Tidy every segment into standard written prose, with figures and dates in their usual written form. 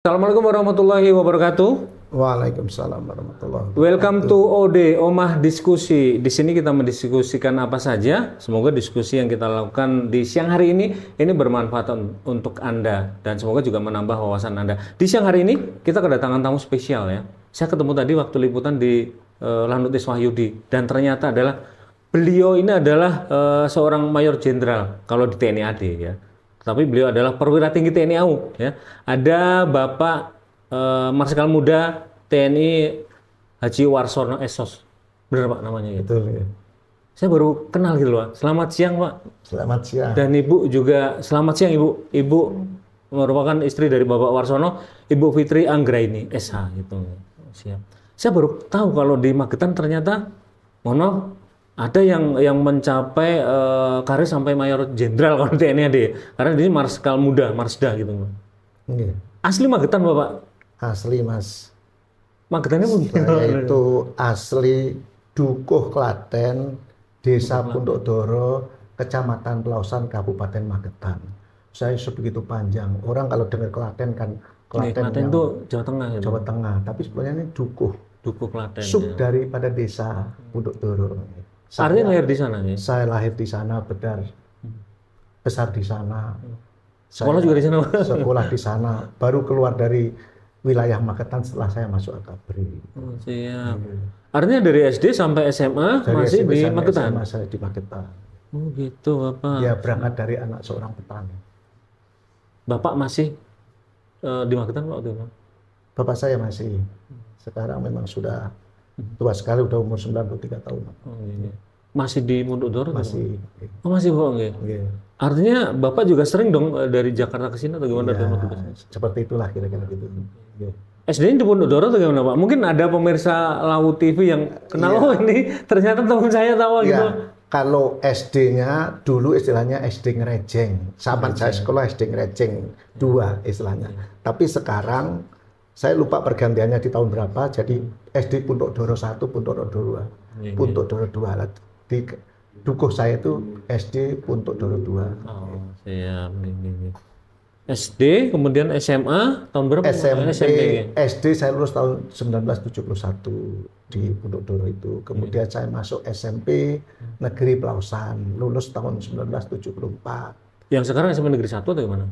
Assalamualaikum warahmatullahi wabarakatuh. Waalaikumsalam warahmatullahi Welcome wabarakatuh. to OD Omah Diskusi. Di sini kita mendiskusikan apa saja. Semoga diskusi yang kita lakukan di siang hari ini bermanfaat untuk Anda dan semoga juga menambah wawasan Anda. Di siang hari ini kita kedatangan tamu spesial ya. Saya ketemu tadi waktu liputan di Lanut Iswahyudi dan ternyata beliau ini adalah seorang mayor jenderal kalau di TNI AD ya. Tapi beliau adalah perwira tinggi TNI AU ya. Ada Bapak Marsikal Muda TNI Haji Warsono Esos. Benar Pak namanya ya? Betul ya. Saya baru kenal gitu Pak. Selamat siang Pak. Selamat siang. Dan Ibu juga selamat siang Ibu. Ibu merupakan istri dari Bapak Warsono, Ibu Fitri Anggraini SH gitu. Siap. Saya baru tahu kalau di Magetan ternyata mohon maaf ada yang mencapai karir sampai mayor jenderal kalau TNI AD. Karena ini Marsikal Muda, Marsda gitu. Iya. Asli Magetan Bapak? Asli Mas. Magetannya pun Saya itu asli Dukuh Klaten, Desa Punduk Doro, Kecamatan Pelausan, Kabupaten Magetan. Saya sebegitu panjang. Orang kalau dengar Klaten kan Klaten yang itu Jawa Tengah gitu. Jawa Tengah, tapi sebenarnya ini Dukuh. Dukuh Klaten. Sub Ya. daripada Desa Punduk Doro. Artinya lahir di sana ya? Saya lahir di sana, besar di sana. Sekolah juga di sana Pak? Sekolah di sana. Baru keluar dari wilayah Magetan setelah saya masuk Akabri. Oh, siap. Artinya dari SD sampai SMA Dari masih SMP di sampai Magetan? SMA saya di Magetan. Oh gitu Bapak. Ya berangkat dari anak seorang petani. Bapak masih di Magetan Pak waktu itu? Bapak saya masih. Sekarang memang sudah tua sekali, udah umur 93 tahun. Oh, iya. Masih di Punduk Doro? Masih. Oh masih Pak? Iya. Iya. Artinya Bapak juga sering dong dari Jakarta ke sini atau gimana? Ya, seperti itulah kira-kira gitu. Iya. SD-nya di Pondok Doro atau gimana Pak? Mungkin ada pemirsa Lawu TV yang kenal, oh ini ternyata teman saya tahu gitu. Ya, kalau SD-nya dulu istilahnya SD Ngerejeng. Zaman saya sekolah SD Ngerejeng 2 istilahnya. Tapi sekarang saya lupa pergantiannya di tahun berapa. Jadi SD Punduk Doro 1, Punduk Doro 2. Punduk Doro 2. Di Dukuh saya itu SD Punduk Doro 2. Oh, siap. SD, kemudian SMA tahun berapa? SMP, SD saya lulus tahun 1971 di Punduk Doro itu. Kemudian saya masuk SMP Negeri Pelausan, lulus tahun 1974. Yang sekarang SMA Negeri 1 atau gimana?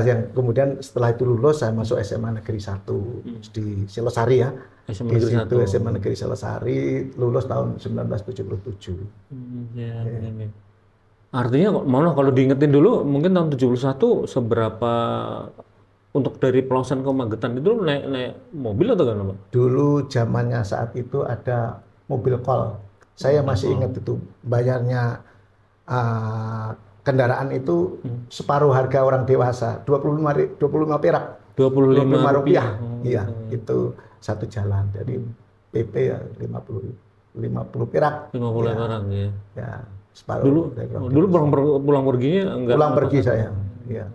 Yang kemudian setelah itu lulus saya masuk SMA Negeri 1 di Selosari ya. SMA Di Negeri situ 1. SMA Negeri Selosari, lulus tahun 1977. Ya, ini. Artinya malah kalau diingetin dulu mungkin tahun 71 seberapa untuk dari Pelausan ke Magetan itu naik mobil atau gimana Pak? Dulu zamannya saat itu ada mobil kol. Saya masih ingat itu bayarnya kendaraan itu separuh harga orang dewasa, 25 perak. 25 rupiah. Iya, itu satu jalan. Jadi PP ya 50 perak. 50 perak ya. Ya, separuh. Dulu pulang perginya enggak? Pulang pergi saya. Iya.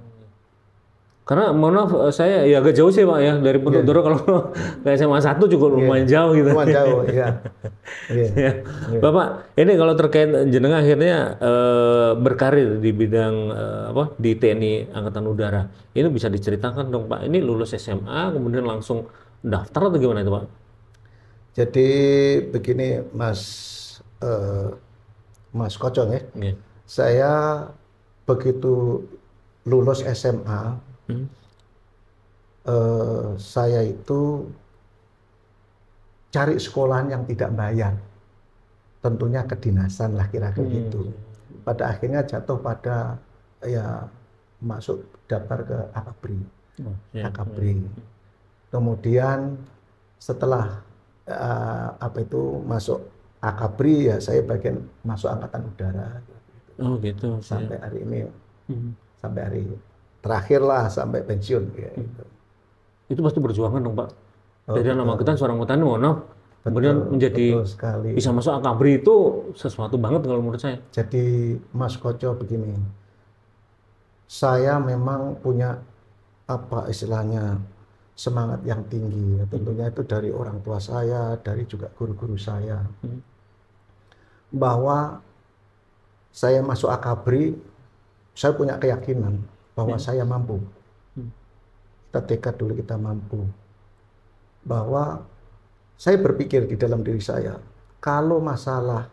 Karena mohon maaf saya ya agak jauh sih Pak ya dari Pondok Doro kalau ke SMA 1 cukup lumayan jauh gitu. Lumayan jauh, iya. Ya. Bapak, ini kalau terkait jenengan akhirnya berkarir di bidang di TNI Angkatan Udara. Ini bisa diceritakan dong Pak. Ini lulus SMA kemudian langsung daftar atau gimana itu Pak? Jadi begini Mas Kocong ya. Yeah. Saya begitu lulus SMA saya itu cari sekolahan yang tidak bayar, tentunya kedinasan lah kira-kira gitu. Pada akhirnya jatuh pada ya masuk daftar ke Akabri. Akabri. Kemudian setelah masuk Akabri ya saya bagian masuk Angkatan Udara. Oh gitu. Sampai hari ini, sampai hari terakhir lah sampai pensiun. Ya, gitu. Itu pasti perjuangan dong Pak. Dari anak Magetan seorang petani, kemudian menjadi bisa masuk Akabri itu sesuatu banget kalau menurut saya. Jadi Mas Koco begini, saya memang punya apa istilahnya semangat yang tinggi. Tentunya itu dari orang tua saya, dari juga guru-guru saya, bahwa saya masuk Akabri, saya punya keyakinan bahwa saya mampu. kita tekad dulu, kita mampu. Bahwa saya berpikir di dalam diri saya, kalau masalah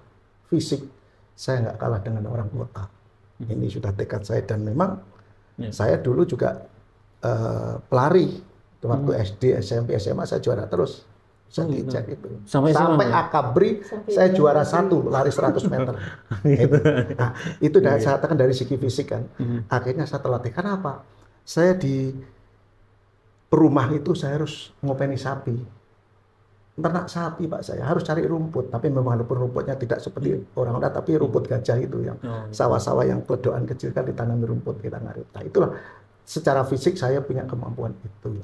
fisik, saya nggak kalah dengan orang kota. Ini sudah tekad saya, dan memang saya dulu juga pelari. Waktu SD, SMP, SMA saya juara terus. Saya dicek itu. Sampai Akabri saya juara 1 lari 100 meter. Nah, itu saya katakan dari segi fisik kan. Akhirnya saya terlatih. Kenapa? Saya di rumah itu saya harus ngopeni sapi. Ternak sapi Pak, saya harus cari rumput. Tapi memang walaupun rumputnya tidak seperti orang-orang, tapi rumput gajah itu yang sawah-sawah yang keledokan kecil kan ditanami rumput, kita ngarit. Nah, itulah secara fisik saya punya kemampuan itu.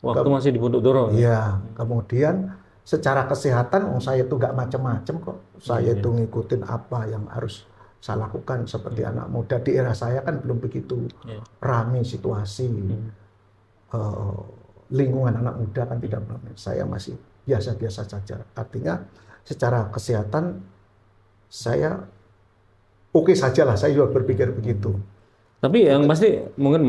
Waktu masih di Pondok Doro? Iya. Kemudian secara kesehatan, saya itu nggak macam-macam kok. Saya itu ngikutin apa yang harus saya lakukan seperti anak muda. Di era saya kan belum begitu ramai situasi. Lingkungan anak muda kan tidak ramai. Saya masih biasa-biasa saja. Artinya secara kesehatan saya oke saja lah. Saya juga berpikir begitu. Tapi yang pasti mungkin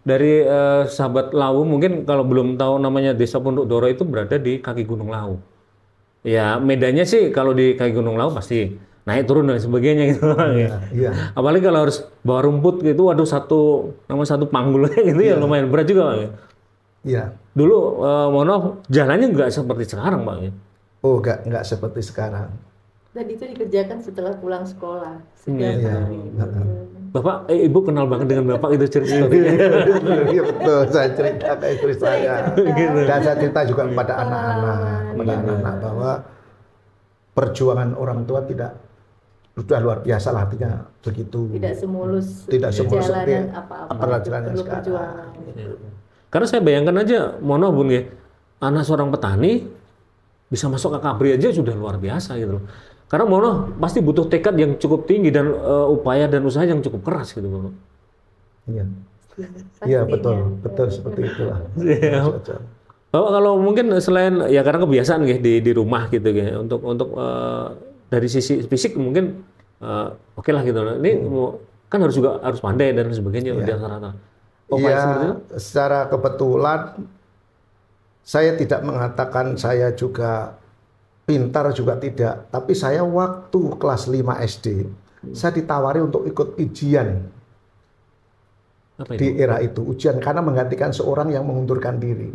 dari sahabat Lawu, mungkin kalau belum tahu namanya Desa Pondok Doro itu berada di kaki Gunung Lawu. Ya medannya sih kalau di kaki Gunung Lawu pasti naik turun dan sebagainya gitu. Iya. Apalagi kalau harus bawa rumput gitu, waduh satu panggul gitu ya lumayan berat juga Pak. Iya. Dulu jalannya nggak seperti sekarang Pak. Oh nggak seperti sekarang. Dan itu dikerjakan setelah pulang sekolah. Bapak, Ibu kenal banget dengan Bapak itu cerita. Iya betul, saya cerita ke istri saya. Dan saya cerita juga kepada anak-anak bahwa perjuangan orang tua tidak sudah luar biasa lah, artinya begitu. Tidak semulus seperti apa-apa. Perjalanan sekarang. Karena saya bayangkan aja, mohon Bun ya, anak seorang petani bisa masuk ke Akabri aja sudah luar biasa gitu loh. Karena pasti butuh tekad yang cukup tinggi dan upaya dan usaha yang cukup keras gitu Bun. Iya. Iya betul seperti itulah. Bapak kalau mungkin selain ya karena kebiasaan di rumah gitu ya, untuk dari sisi fisik mungkin oke lah gitu. Ini kan harus pandai dan sebagainya di rata-rata. Iya, secara kebetulan saya tidak mengatakan saya juga pintar juga tidak, tapi saya waktu kelas 5 SD saya ditawari untuk ikut ujian. Di era itu ujian karena menggantikan seorang yang mengundurkan diri.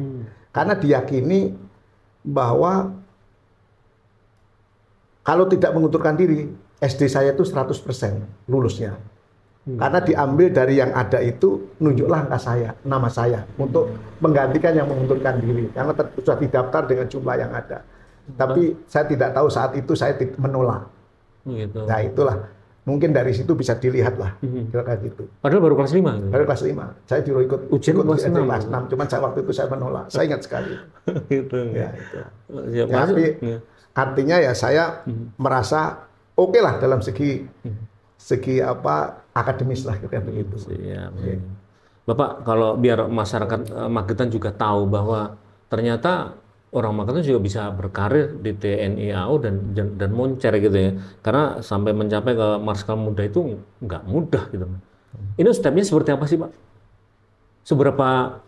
Karena diyakini bahwa kalau tidak mengundurkan diri, SD saya itu 100% lulusnya. Karena diambil dari yang ada itu, nunjuklah nama saya untuk menggantikan yang mengundurkan diri. Karena sudah didaftar dengan jumlah yang ada. Tapi saya tidak tahu saat itu saya menolak. Gitu. Nah itulah, mungkin dari situ bisa dilihat lah. Kayak gitu. Padahal baru kelas 5? Gitu. Baru kelas 5. Saya dulu ikut kelas 6. Cuman waktu itu saya menolak. Saya ingat sekali. Gitu. Ya, itu. Tapi artinya ya saya merasa oke lah dalam segi akademis lah kayak begitu. Siap. Bapak, kalau biar masyarakat Magetan juga tahu bahwa ternyata orang Magetan juga bisa berkarir di TNI AU dan Moncer gitu ya. Karena sampai mencapai ke Marskal Muda itu nggak mudah gitu. Ini stepnya seperti apa sih Pak? Seberapa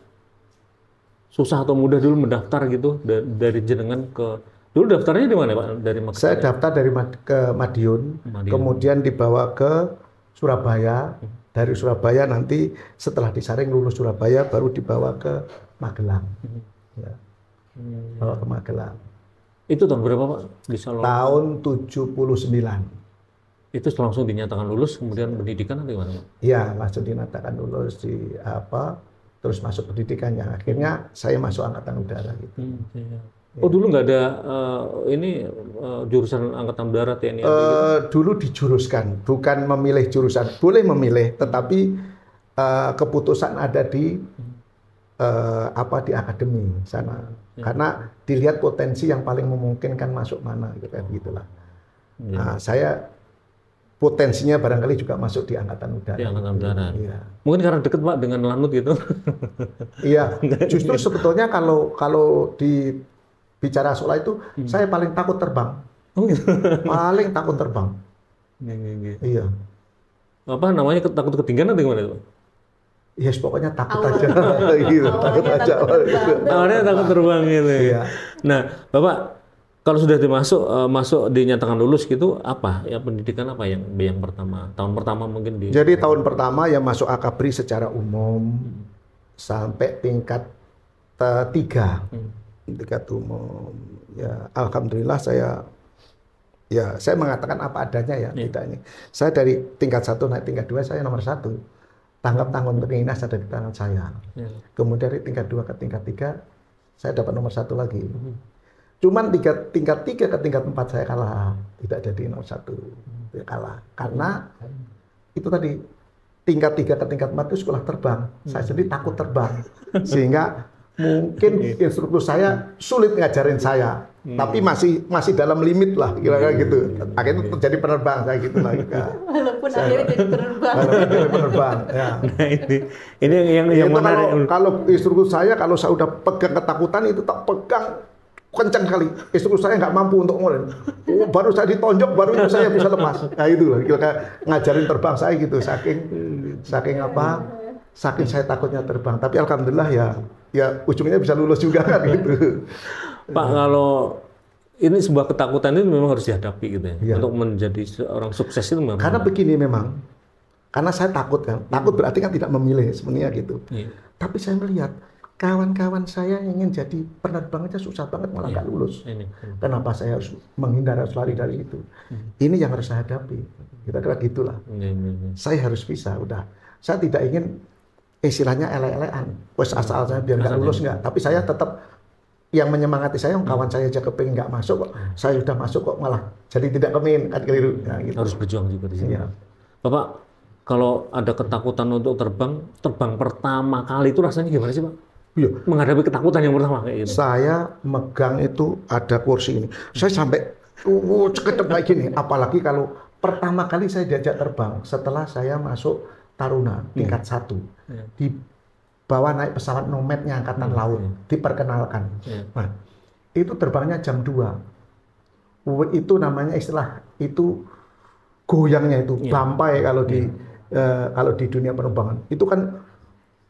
susah atau mudah dulu mendaftar gitu dari jenengan ke dulu daftarnya di mana Pak? Dari Magetan? Saya daftar ke Madiun, kemudian dibawa ke Surabaya. Dari Surabaya nanti setelah disaring lulus Surabaya baru dibawa ke Magelang. Ya. Bawa ke Magelang. Itu tahun berapa Pak? Tahun 79. Itu langsung dinyatakan lulus, kemudian pendidikan atau gimana Pak? Iya, langsung dinyatakan lulus terus masuk pendidikannya. Akhirnya saya masuk Angkatan Udara gitu. Oh dulu nggak ada jurusan Angkatan Udara TNI? Dulu dijuruskan, bukan memilih jurusan. Boleh memilih, tetapi keputusan ada di di akademi sana. Karena dilihat potensi yang paling memungkinkan masuk mana, gitu kan gitulah. Nah, saya potensinya barangkali juga masuk di Angkatan Udara. Di Angkatan Udara. Iya. Mungkin karena deket Pak dengan Lanut gitu. Iya. Justru sebetulnya kalau di bicara soal itu, saya paling takut terbang. Oh gitu. Paling takut terbang. Iya. Apa namanya takut ketinggian atau gimana itu? Ya pokoknya takut Awal. aja, gitu, takut Awalnya aja. takut terbang. Awalnya takut terbang gitu. Iya. Nah, Bapak kalau sudah masuk dinyatakan lulus gitu, apa ya pendidikan apa yang pertama tahun pertama mungkin di? Jadi tahun pertama ya masuk akabri secara umum sampai tingkat 3, tingkat umum. Ya alhamdulillah saya mengatakan apa adanya ya, tidak ini. Saya dari tingkat 1 naik tingkat 2 saya nomor 1. Tanggap tanggung Trinas ada di tangan saya. Kemudian dari tingkat 2 ke tingkat 3 saya dapat nomor 1 lagi. Cuman tingkat 3 ke tingkat 4 saya kalah, tidak jadi nomor 1. Saya kalah. Karena itu tadi tingkat 3 ke tingkat 4 itu sekolah terbang. Saya sendiri takut terbang. Sehingga mungkin instruktur saya sulit ngajarin saya. Tapi masih dalam limit lah kira-kira gitu. Akhirnya terjadi penerbang saya gitu lah. Walaupun akhirnya jadi penerbang. Jadi penerbang. Ya. Nah, ini yang Itu menarik. kalau instruktur saya kalau saya udah pegang ketakutan itu tak pegang kencang sekali. Instruktur saya nggak mampu untuk ngomong. Baru saya ditonjok baru itu saya bisa lepas. Nah itu lah kira-kira ngajarin terbang saya gitu saking apa? Saking saya takutnya terbang. Tapi alhamdulillah ya ujungnya bisa lulus juga kan gitu. Pak, kalau ini sebuah ketakutan itu memang harus dihadapi gitu ya. Iya. Untuk menjadi seorang sukses itu memang. Karena begini memang, karena saya takut kan. Takut berarti kan tidak memilih sebenarnya gitu. Iya. Tapi saya melihat kawan-kawan saya yang ingin jadi penerbang aja susah banget malah nggak lulus. Kenapa saya harus menghindar, harus lari dari itu? Ini yang harus saya hadapi. Kira-kira gitulah. Saya harus bisa. Udah. Saya tidak ingin istilahnya elek-elekan. Wes asal saya biar nggak lulus nggak. Tapi saya tetap yang menyemangati saya, kawan saya aja kepingin nggak masuk kok, saya sudah masuk kok malah jadi tidak kepingin, kan keliru. Nah, gitu. Harus berjuang juga di sini. Iya. Bapak, kalau ada ketakutan untuk terbang pertama kali itu rasanya gimana sih Pak? Iya. Menghadapi ketakutan yang pertama kayak gitu. Saya megang itu ada kursi ini, saya sampai cekedep kayak gini. Apalagi kalau pertama kali saya diajak terbang setelah saya masuk Taruna tingkat 1 di bawa naik pesawat nomadnya Angkatan Laut, diperkenalkan. Nah, itu terbangnya jam 2. Itu namanya istilah, itu goyangnya itu, bampai kalau di dunia penerbangan. Itu kan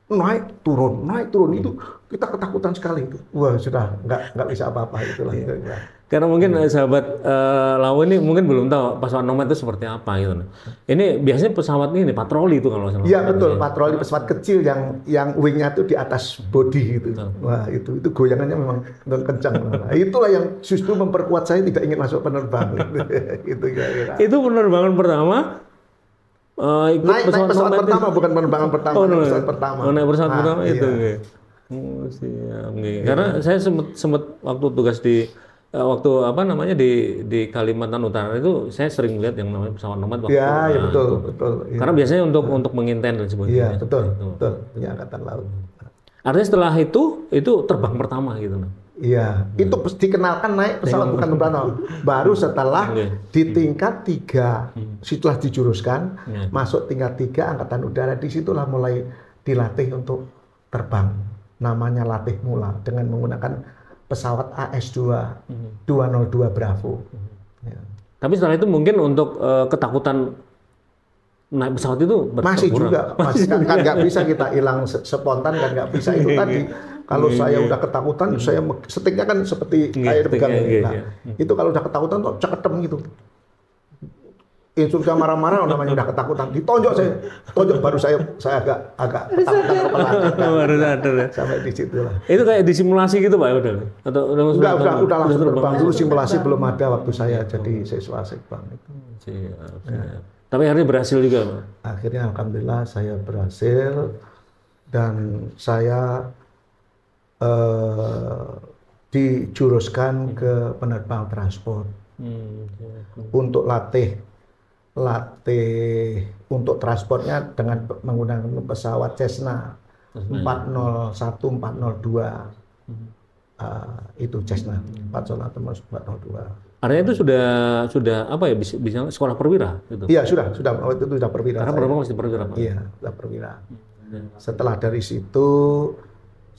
naik turun, itu kita ketakutan sekali itu. Wah, sudah nggak bisa apa-apa itulah. Karena mungkin sahabat Lau ini mungkin belum tahu pesawat nomad itu seperti apa gitu. Ini biasanya pesawat ini patroli itu kalau salah. Iya betul, patroli pesawat kecil yang wingnya itu di atas bodi gitu. Wah itu goyangannya memang kencang. Nah, itulah yang justru memperkuat saya tidak ingin masuk penerbang. Itu kira-kira. Itu penerbangan pertama. Naik pesawat pertama, bukan penerbangan pertama. Pesawat pertama. Naik pesawat pertama iya. itu. Siap. Karena saya sempat waktu tugas di waktu apa namanya di Kalimantan Utara itu saya sering lihat yang namanya pesawat nomad waktu. Iya, betul. Iya. Karena biasanya untuk menginten dan sebagainya. Iya, betul. Punya Angkatan Laut. Artinya setelah itu terbang pertama gitu. Iya, itu dikenalkan naik pesawat bukan terbang. Baru setelah di tingkat 3, setelah dijuruskan, masuk tingkat 3 Angkatan Udara, disitulah mulai dilatih untuk terbang. Namanya latih mula dengan menggunakan pesawat AS2 202 Bravo. Ya. Tapi setelah itu mungkin untuk ketakutan naik pesawat itu masih juga, kan nggak bisa kita hilang spontan, kan nggak bisa itu tadi. Kalau saya udah ketakutan, saya setiknya kan seperti air pegang ini. Nah, itu kalau udah ketakutan tuh ceketem gitu. Instruktur marah-marah namanya udah ketakutan, ditonjok saya, baru saya agak ketakutan kepala. Baru sadar ya. Sampai di situ lah. Itu kayak disimulasi gitu Pak udah? Atau udah langsung terbang. Dulu simulasi belum ada waktu saya jadi siswa Sekbang itu. Siap. Tapi akhirnya berhasil juga Pak? Akhirnya alhamdulillah saya berhasil dan saya dijuruskan ke penerbang transport untuk latih untuk transportnya dengan menggunakan pesawat Cessna 401 402 itu Cessna 402. Artinya itu sudah apa ya bisa sekolah perwira gitu? Iya sudah waktu itu sudah perwira. Karena penerbang masih perwira Pak? Iya sudah perwira. Setelah dari situ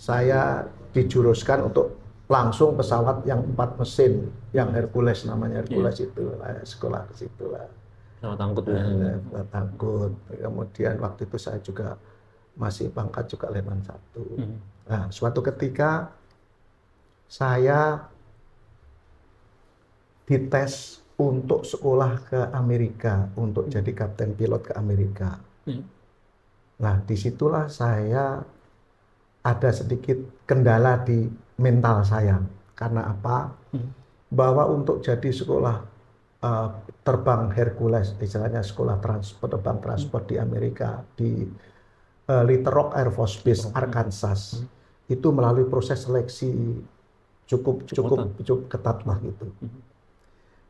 saya dijuruskan untuk langsung pesawat yang 4 mesin, yang Hercules namanya Hercules itu, sekolah ke situ lah. Pesawat angkut ya. Pesawat angkut. Kemudian waktu itu saya juga masih pangkat juga letnan 1. Nah, suatu ketika saya dites untuk sekolah ke Amerika, untuk jadi kapten pilot ke Amerika. Nah, disitulah saya ada sedikit kendala di mental saya. Karena apa? Bahwa untuk jadi sekolah terbang Hercules, istilahnya sekolah terbang transport di Amerika, di Little Rock Air Force Base, Arkansas, itu melalui proses seleksi cukup ketat lah gitu.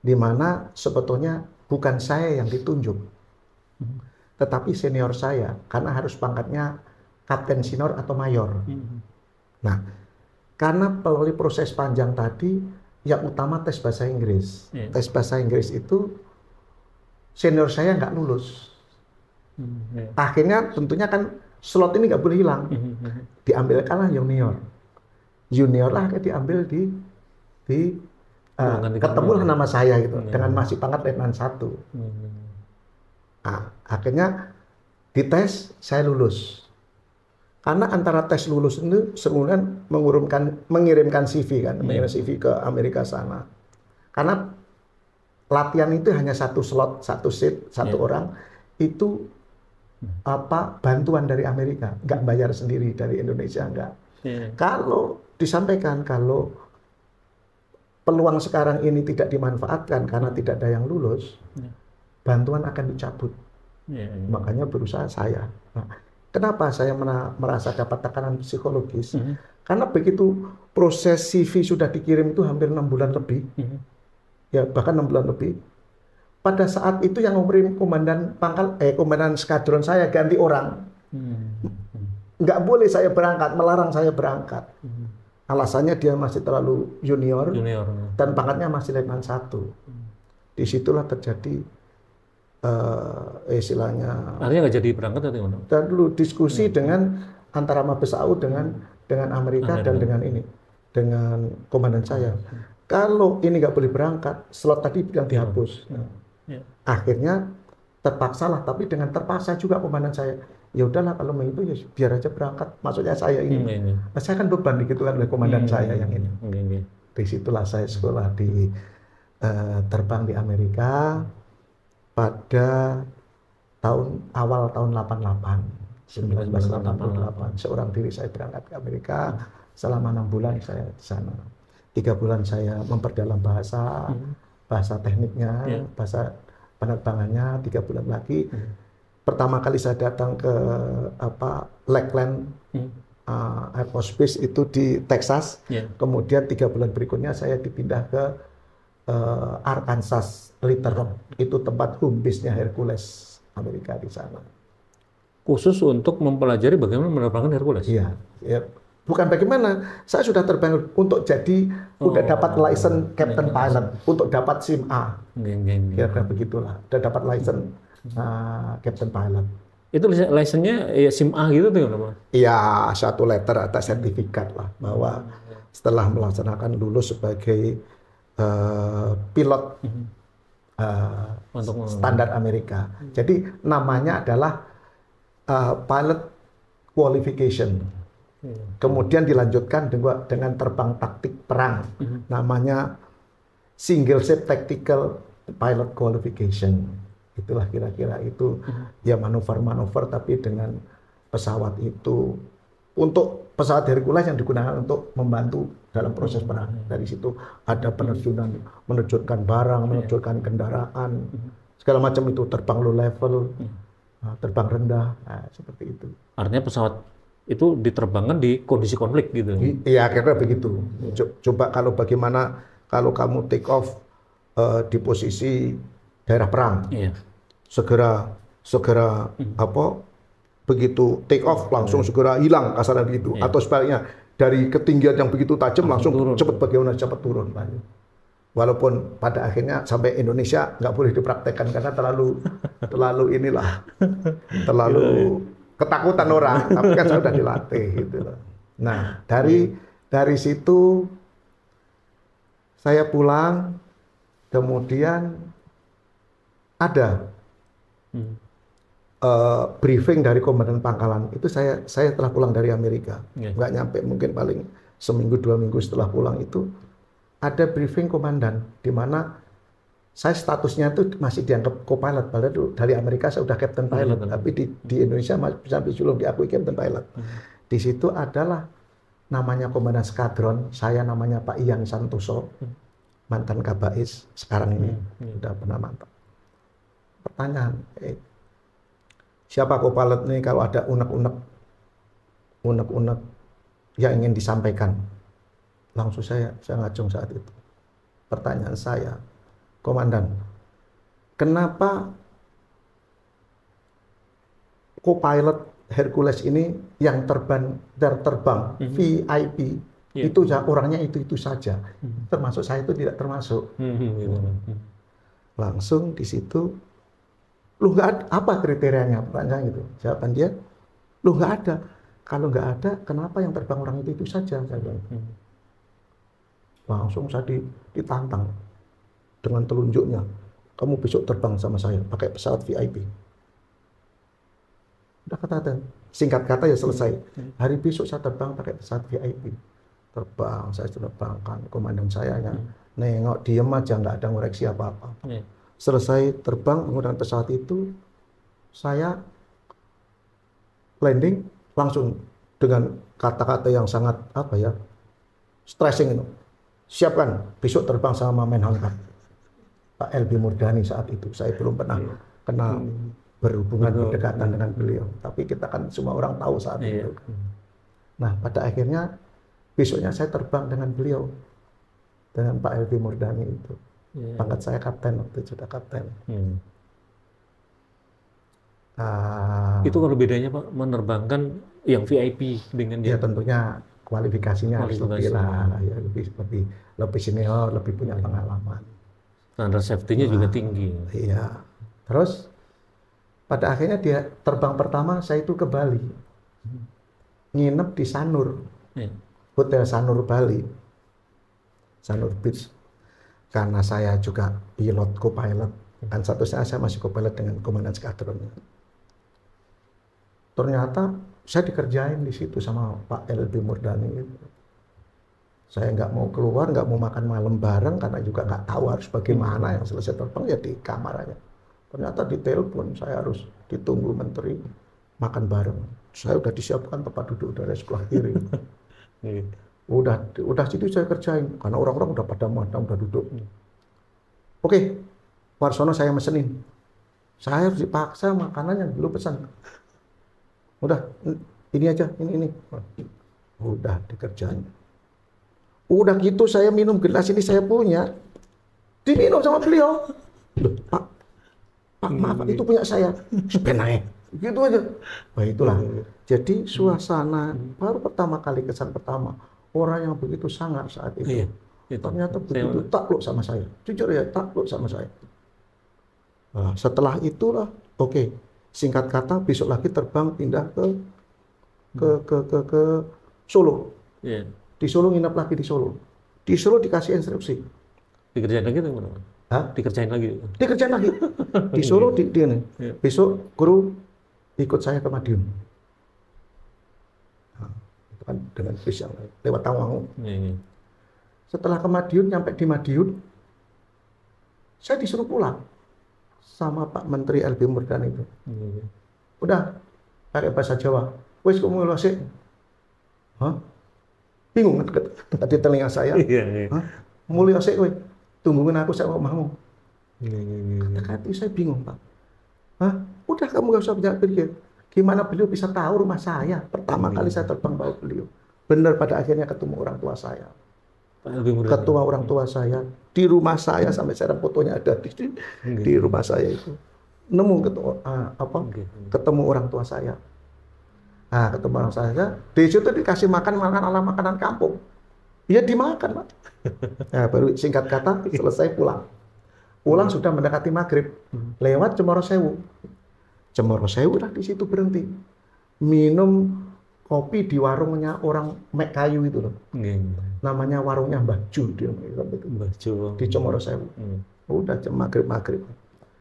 Di mana sebetulnya bukan saya yang ditunjuk, tetapi senior saya, karena harus pangkatnya kapten senior atau mayor. Nah, karena melalui proses panjang tadi, yang utama tes bahasa Inggris. Tes bahasa Inggris itu senior saya nggak lulus. Akhirnya tentunya kan slot ini nggak boleh hilang. Diambilkanlah junior. Junior lah diambil ketemulah nama saya gitu dengan masih pangkat letnan 1. Nah, akhirnya dites saya lulus. Karena antara tes lulus itu kemudian mengirimkan CV kan, mengirim CV ke Amerika sana. Karena latihan itu hanya satu slot, satu seat, satu orang, itu bantuan dari Amerika, nggak bayar sendiri dari Indonesia, nggak. Kalau disampaikan kalau peluang sekarang ini tidak dimanfaatkan karena tidak ada yang lulus, bantuan akan dicabut. Makanya berusaha saya. Nah, kenapa saya merasa dapat tekanan psikologis? Karena begitu proses CV sudah dikirim itu hampir 6 bulan lebih, ya bahkan 6 bulan lebih. Pada saat itu yang memberi komandan skadron saya ganti orang. Nggak boleh saya berangkat, melarang saya berangkat. Alasannya dia masih terlalu junior. Dan pangkatnya masih letnan 1. Disitulah terjadi istilahnya. Artinya nggak jadi berangkat atau gimana? Dan dulu diskusi dengan antara Mabes AU dengan Amerika dan dengan komandan saya. Kalau ini nggak boleh berangkat, slot tadi bilang dihapus. Akhirnya terpaksalah, tapi dengan terpaksa juga komandan saya. Ya udahlah kalau begitu ya biar aja berangkat. Maksudnya saya ini, saya kan beban gitu kan oleh komandan saya yang ini. Disitulah saya sekolah di terbang di Amerika pada awal tahun 1988. Seorang diri saya berangkat ke Amerika. Selama 6 bulan saya di sana. 3 bulan saya memperdalam bahasa tekniknya, bahasa penerbangannya. 3 bulan lagi. Pertama kali saya datang ke Lakeland Air Force Base itu di Texas. Kemudian 3 bulan berikutnya saya dipindah ke Arkansas, Little Rock. Itu tempat home base-nya Hercules Amerika di sana. Khusus untuk mempelajari bagaimana menerbangkan Hercules? Iya. Bukan bagaimana, saya sudah terbang untuk jadi, udah dapat license Captain Pilot, untuk dapat SIM A. Kira-kira begitulah, udah dapat license Captain Pilot. Itu license-nya ya SIM A gitu tuh? Iya, satu letter atau sertifikat lah, bahwa setelah melaksanakan lulus sebagai pilot standar Amerika. Jadi namanya adalah pilot qualification. Kemudian dilanjutkan dengan terbang taktik perang. Namanya single ship tactical pilot qualification. Itulah kira-kira itu ya manuver-manuver tapi dengan pesawat itu. Untuk pesawat Hercules yang digunakan untuk membantu dalam proses perang. Dari situ ada menerjunkan barang, menerjunkan kendaraan, segala macam itu, terbang low level, terbang rendah, seperti itu. Artinya pesawat itu diterbangkan di kondisi konflik gitu? Iya, kira-kira begitu. Coba bagaimana kalau kamu take off di posisi daerah perang, segera begitu take off langsung segera hilang kasarnya begitu, atau sebaliknya dari ketinggian yang begitu tajam langsung bagaimana cepat turun. Walaupun pada akhirnya sampai Indonesia nggak boleh dipraktekkan karena terlalu ketakutan orang, tapi kan saya sudah dilatih gitu loh. Nah, dari situ saya pulang, kemudian ada briefing dari komandan pangkalan itu saya telah pulang dari Amerika, nggak nyampe mungkin paling seminggu 2 minggu setelah pulang itu ada briefing komandan di mana saya statusnya itu masih dianggap co-pilot, padahal itu dari Amerika saya udah captain pilot, tapi di Indonesia masih sampai belum diakui captain pilot. Di situ adalah namanya komandan skadron, saya namanya Pak Ian Santoso, mantan Kabais, sekarang ini udah pernah mantap. Pertanyaan, siapa co-pilot ini kalau ada unek-unek yang ingin disampaikan? Langsung saya ngacung saat itu. Pertanyaan saya, Komandan, kenapa co-pilot Hercules ini yang terbang VIP itu orangnya itu saja, termasuk saya itu tidak termasuk. Langsung di situ, lu nggak ada apa kriterianya, pertanyaan gitu. Jawaban dia, lu nggak ada. Kalau nggak ada, kenapa yang terbang orang itu saja? Saya bilang. Langsung saya ditantang dengan telunjuknya. Kamu besok terbang sama saya pakai pesawat VIP. Udah kata, singkat kata ya selesai. Hari besok saya terbang pakai pesawat VIP. Terbang, saya terbangkan. Komandan saya nengok, diem aja, nggak ada ngoreksi apa-apa. Selesai terbang menggunakan pesawat itu, saya landing langsung dengan kata-kata yang sangat stressing itu. Siapkan, besok terbang sama Menhankap. Pak LB Murdani saat itu. Saya belum pernah kenal berhubungan berdekatan dengan beliau. Tapi kita kan semua orang tahu saat itu. Nah, pada akhirnya besoknya saya terbang dengan beliau. Dengan Pak LB Murdani itu. Pangkat saya kapten, waktu itu sudah kapten. Itu kalau bedanya Pak, menerbangkan yang VIP dengan dia? Ya tentunya kualifikasinya harus lebih lah, ya, lebih senior, lebih punya pengalaman. Standar safety-nya juga tinggi. Iya. Terus pada akhirnya dia terbang pertama saya itu ke Bali. Nginep di Sanur. Hotel Sanur Bali. Sanur Beach. Karena saya juga pilot, co-pilot. Kan satu saya masih co-pilot dengan komandan skadron. Ternyata saya dikerjain di situ sama Pak LB Murdani itu. Saya nggak mau keluar, nggak mau makan malam bareng karena juga nggak tahu harus bagaimana. Yang selesai terbang ya di kamar aja. Ternyata ditelepon saya harus ditunggu menteri makan bareng. Saya udah disiapkan tempat duduk dari sebelah kiri. Udah situ saya kerjain karena orang-orang udah pada udah duduk. Oke, Warsono saya mesenin. Saya harus dipaksa makanan yang dulu pesan. Udah, ini aja, ini. Udah dikerjain. Udah gitu saya minum gelas ini saya punya. Diminum sama beliau. Loh, Pak, maaf, itu punya saya. Sebenarnya. Gitu aja. Wah itulah. Jadi suasana, baru pertama kali kesan pertama. Orang yang begitu sangar saat itu. Ternyata begitu takluk sama saya. Jujur ya, takluk sama saya. Nah, setelah itulah, oke. Singkat kata, besok lagi terbang pindah ke Solo. Di Solo nginep lagi di Solo. Di Solo dikasih instruksi. Dikerjain lagi tuh, Dikerjain lagi. Dikerjain lagi. Di Solo besok guru ikut saya ke Madiun. Nah, itu kan dengan bis yang lewat Tawang. Setelah ke Madiun, nyampe di Madiun, saya disuruh pulang sama Pak Menteri LB Murdani itu. Udah pakai bahasa Jawa. Wes kamu ngelosik. Hah? Bingung tadi telinga saya. Mulia sik kowe. Tungguin aku saya mau. Kata-kata itu saya bingung, Pak. Hah? Udah kamu gak usah banyak pikir. Gimana beliau bisa tahu rumah saya? Pertama kali saya terbang bawa beliau. Benar pada akhirnya ketemu orang tua saya. Ketua orang tua saya di rumah saya sampai sekarang fotonya ada di rumah saya itu. Nemu ketemu orang tua saya. Nah, ketemu orang saya, di situ dikasih makan ala makanan kampung. Ya dimakan, Pak. Nah, baru singkat kata selesai pulang. Pulang sudah mendekati maghrib, lewat Cemoro Sewu. Cemoro Sewu lah di situ berhenti. Minum kopi di warungnya orang Mek Kayu itu loh. Namanya warungnya Mbah Ju dia. Mbah Ju. Di Cemoro Sewu. Udah jam maghrib.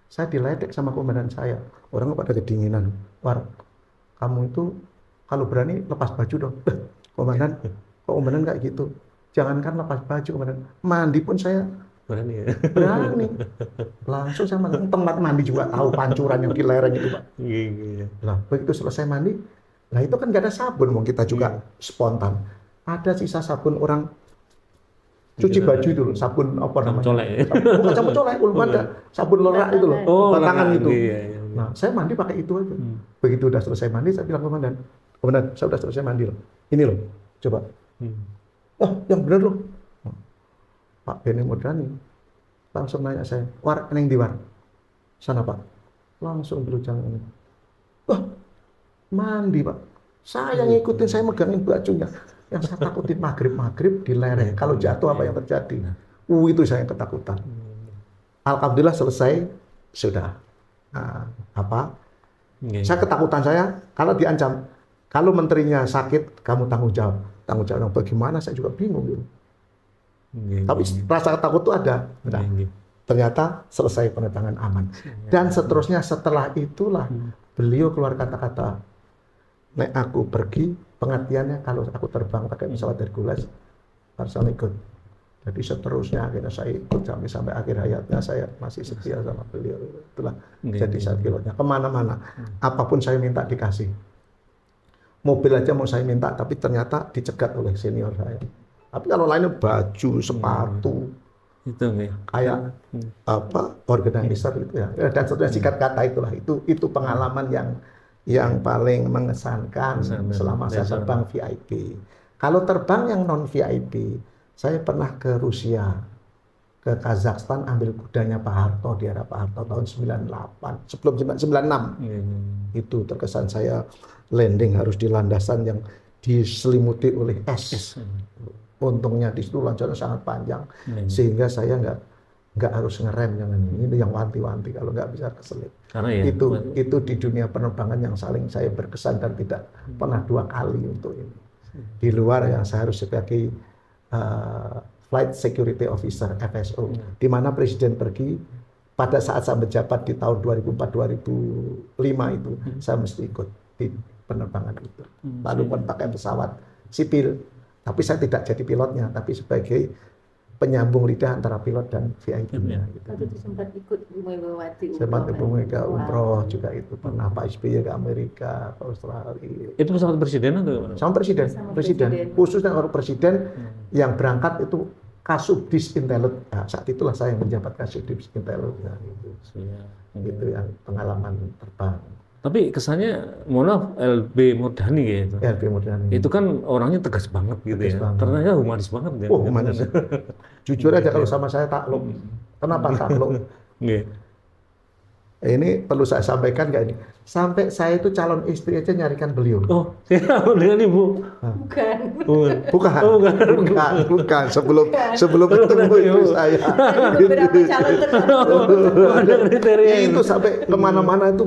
saya diledek sama komandan saya. Orang pada kedinginan. War, kamu itu kalau berani lepas baju dong. Komandan, kok komandan kayak gitu? Jangankan lepas baju, komandan. Mandi pun saya Berani ya. berani. Langsung saya mandi. Tempat mandi juga tahu pancuran yang di lereng itu, Pak. Iya. Lah, begitu selesai mandi, lah itu kan gak ada sabun, mau kita juga spontan. Ada sisa sabun orang cuci baju itu loh, sabun apa namanya? Colek. Bukan sabun colek, belum ada sabun lerak itu loh, batangan itu. Iya. Nah, saya mandi pakai itu aja. Begitu udah selesai mandi, saya bilang komandan, saya udah selesai mandi loh. Ini loh, coba. Oh, yang benar loh. Pak Benny Modrani langsung nanya saya, war, neng di war? Sana Pak. Langsung berujang ini. Wah, mandi Pak. Saya ngikutin, saya megangin bajunya. Yang saya takutin maghrib di lereng. Kalau jatuh apa yang terjadi? Itu saya yang ketakutan. Alhamdulillah selesai, sudah. Saya ketakutan saya kalau diancam, kalau menterinya sakit, kamu tanggung jawab. Tanggung jawab bagaimana? Saya juga bingung gitu. Tapi rasa takut itu ada. Nah, ternyata selesai penerbangan aman. Dan seterusnya setelah itulah beliau keluar kata-kata, nek aku pergi, pengertiannya kalau aku terbang pakai pesawat Hercules, harus ikut. Jadi seterusnya akhirnya saya ikut sampai akhir hayatnya saya masih setia sama beliau. Itulah jadi saya pilotnya kemana-mana. Apapun saya minta dikasih. Mobil aja mau saya minta, tapi ternyata dicegat oleh senior saya. Tapi kalau lainnya baju, sepatu, itu kayak organizer itu ya. Dan seterusnya sikat kata itulah. Itu pengalaman yang paling mengesankan selama saya terbang VIP. Kalau terbang yang non VIP, saya pernah ke Rusia, ke Kazakhstan ambil kudanya Pak Harto di era Pak Harto tahun 98, sebelum 96. Itu terkesan saya landing harus di landasan yang diselimuti oleh es. Untungnya di situ lancarnya sangat panjang, sehingga saya nggak harus ngerem ini yang wanti-wanti kalau nggak bisa keselip. Karena ya, itu di dunia penerbangan yang saling saya berkesan dan tidak pernah dua kali untuk ini. Di luar yang saya harus sebagai Flight Security Officer FSO, di mana Presiden pergi pada saat saya menjabat di tahun 2004-2005 itu, saya mesti ikut di penerbangan itu. Lalu pun pakai pesawat sipil, tapi saya tidak jadi pilotnya, tapi sebagai penyambung lidah antara pilot dan VIP-nya. Waktu itu sempat ikut Bu Megawati umroh. Sempat Bu Mega umroh juga itu pernah Pak SBY ke Amerika, ke Australia. Itu pesawat presiden atau gimana? Sama presiden. Khususnya kalau presiden yang berangkat itu Kasubdis Intelud. Nah, saat itulah saya yang menjabat Kasubdis Intelud. Nah, itu yang pengalaman terbang. Tapi kesannya, mohon maaf, LB Murdani gitu. LB Murdani. Itu kan orangnya tegas banget gitu ya. Ternyata humanis banget ya. Oh, humanis. Jujur aja kalau sama saya takluk. Kenapa takluk? Ini perlu saya sampaikan nggak ini? Sampai saya itu calon istri aja nyarikan beliau. Oh, siapa dengan ibu? Bukan. Sebelum ketemu istri saya. Beberapa calon tertentu. Itu sampai kemana-mana itu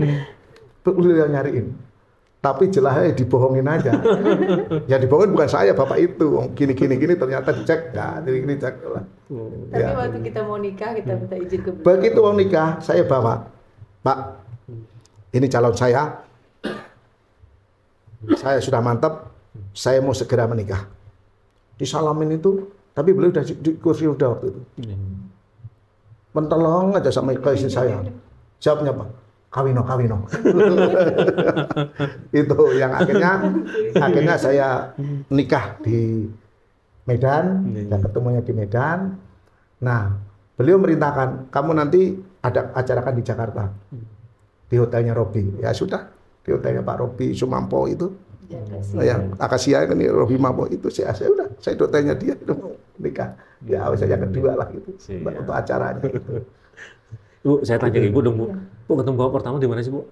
beliau nyariin. Tapi jelasnya dibohongin aja. Ya dibohongin bukan saya, bapak itu. Gini ternyata dicek. Nah, ini cek lah. Tapi waktu kita mau nikah, kita minta izin ke beliau. Begitu mau nikah, saya bawa. Pak, ini calon saya sudah mantap, saya mau segera menikah. Disalamin itu, tapi beliau udah di kursi udah waktu itu. Mentolong aja sama istri saya. Jawabnya Pak, kawino. Itu yang akhirnya saya nikah di Medan, dan ketemunya di Medan. Nah, beliau merintahkan, kamu nanti ada acarakan di Jakarta, di hotelnya Robi. Ya sudah, di hotelnya Pak Robi Sumampo itu, yang Akasia kan, Robi Mampo itu, saya udah, saya di hotelnya dia, itu mau nikah. Ya, saya kedua lah gitu, untuk acaranya. Bu, saya tanya Ibu dong, Bu. Bu, ketemu Bapak pertama di mana sih, Bu?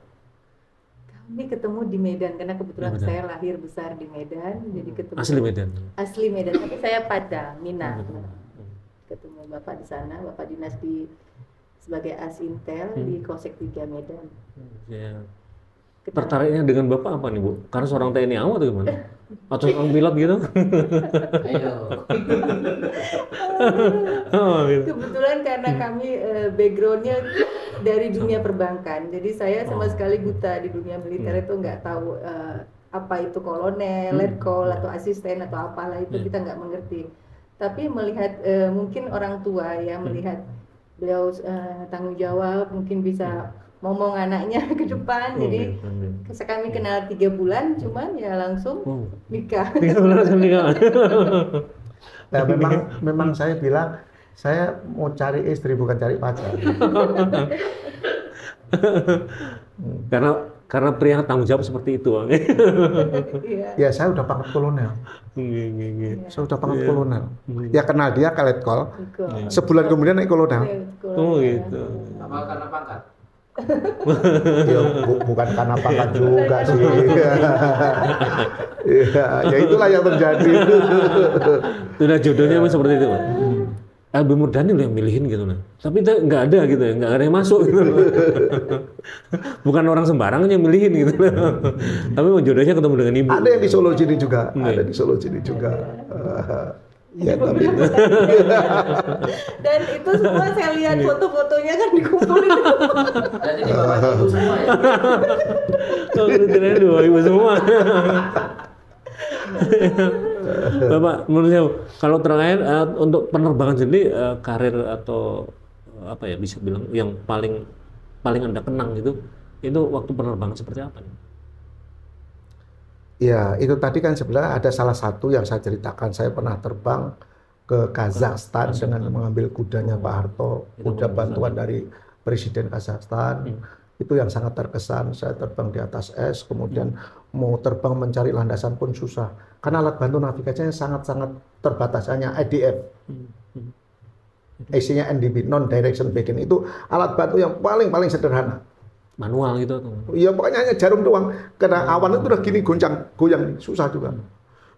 Kami ketemu di Medan, karena kebetulan saya lahir besar di Medan, jadi ketemu. Asli Medan? Asli Medan, tapi saya pada Minang. Ketemu Bapak di sana, Bapak dinas sebagai Asintel di Kosek 3 Medan. Ya. Tertariknya dengan Bapak apa nih, Bu? Karena seorang TNI AU atau gimana? Atau seorang pilot gitu? Ayo. Oh, gitu. Kebetulan karena kami backgroundnya dari dunia perbankan, jadi saya sama sekali buta di dunia militer itu, nggak tahu apa itu kolonel, letkol atau asisten atau apalah itu, kita nggak mengerti. Tapi melihat mungkin orang tua ya melihat beliau tanggung jawab, mungkin bisa ngomong anaknya ke depan. Jadi kami kenal 3 bulan, cuman ya langsung nikah. 3 bulan langsung nikah. Nah, memang saya bilang saya mau cari istri bukan cari pacar. Karena pria tanggung jawab seperti itu. Ya saya udah pangkat kolonel. Saya udah pangkat kolonel. Ya kenal dia ke letkol. Sebulan kemudian naik kolonel. Oh gitu. Apa karena pangkat? Ya, bukan karena pangkat juga sih. Ya itulah yang terjadi. Sudah jodohnya memang seperti itu, Pak. Abi Murdani yang milihin gitu nah. Tapi itu nggak ada gitu ya, nggak ada yang masuk gitu. Bukan orang sembarangan yang milihin gitu. Tapi jodohnya ketemu dengan ibu. Ada yang di Solo sini juga, ada di Solo sini juga. Ya tapi dan itu semua saya lihat foto-fotonya kan dikumpulin. Jadi di bapak ibu semua ya. Oh, kriteria 2 ibu semua. Bapak, menurut saya kalau terakhir untuk penerbangan sendiri karir atau apa ya bisa bilang yang paling Anda kenang itu waktu penerbangan seperti apa nih? ya itu tadi kan sebenarnya ada salah satu yang saya ceritakan, saya pernah terbang ke Kazakhstan dengan mengambil kudanya Pak Harto, kuda bantuan dari Presiden Kazakhstan. Itu yang sangat terkesan. Saya terbang di atas es, kemudian mau terbang mencari landasan pun susah karena alat bantu navigasinya sangat-sangat terbatas, hanya IDF. Isinya NDB, non direction beacon, itu alat bantu yang paling sederhana. Manual gitu atau? Iya, pokoknya hanya jarum doang. Karena awan itu udah gini goyang susah juga.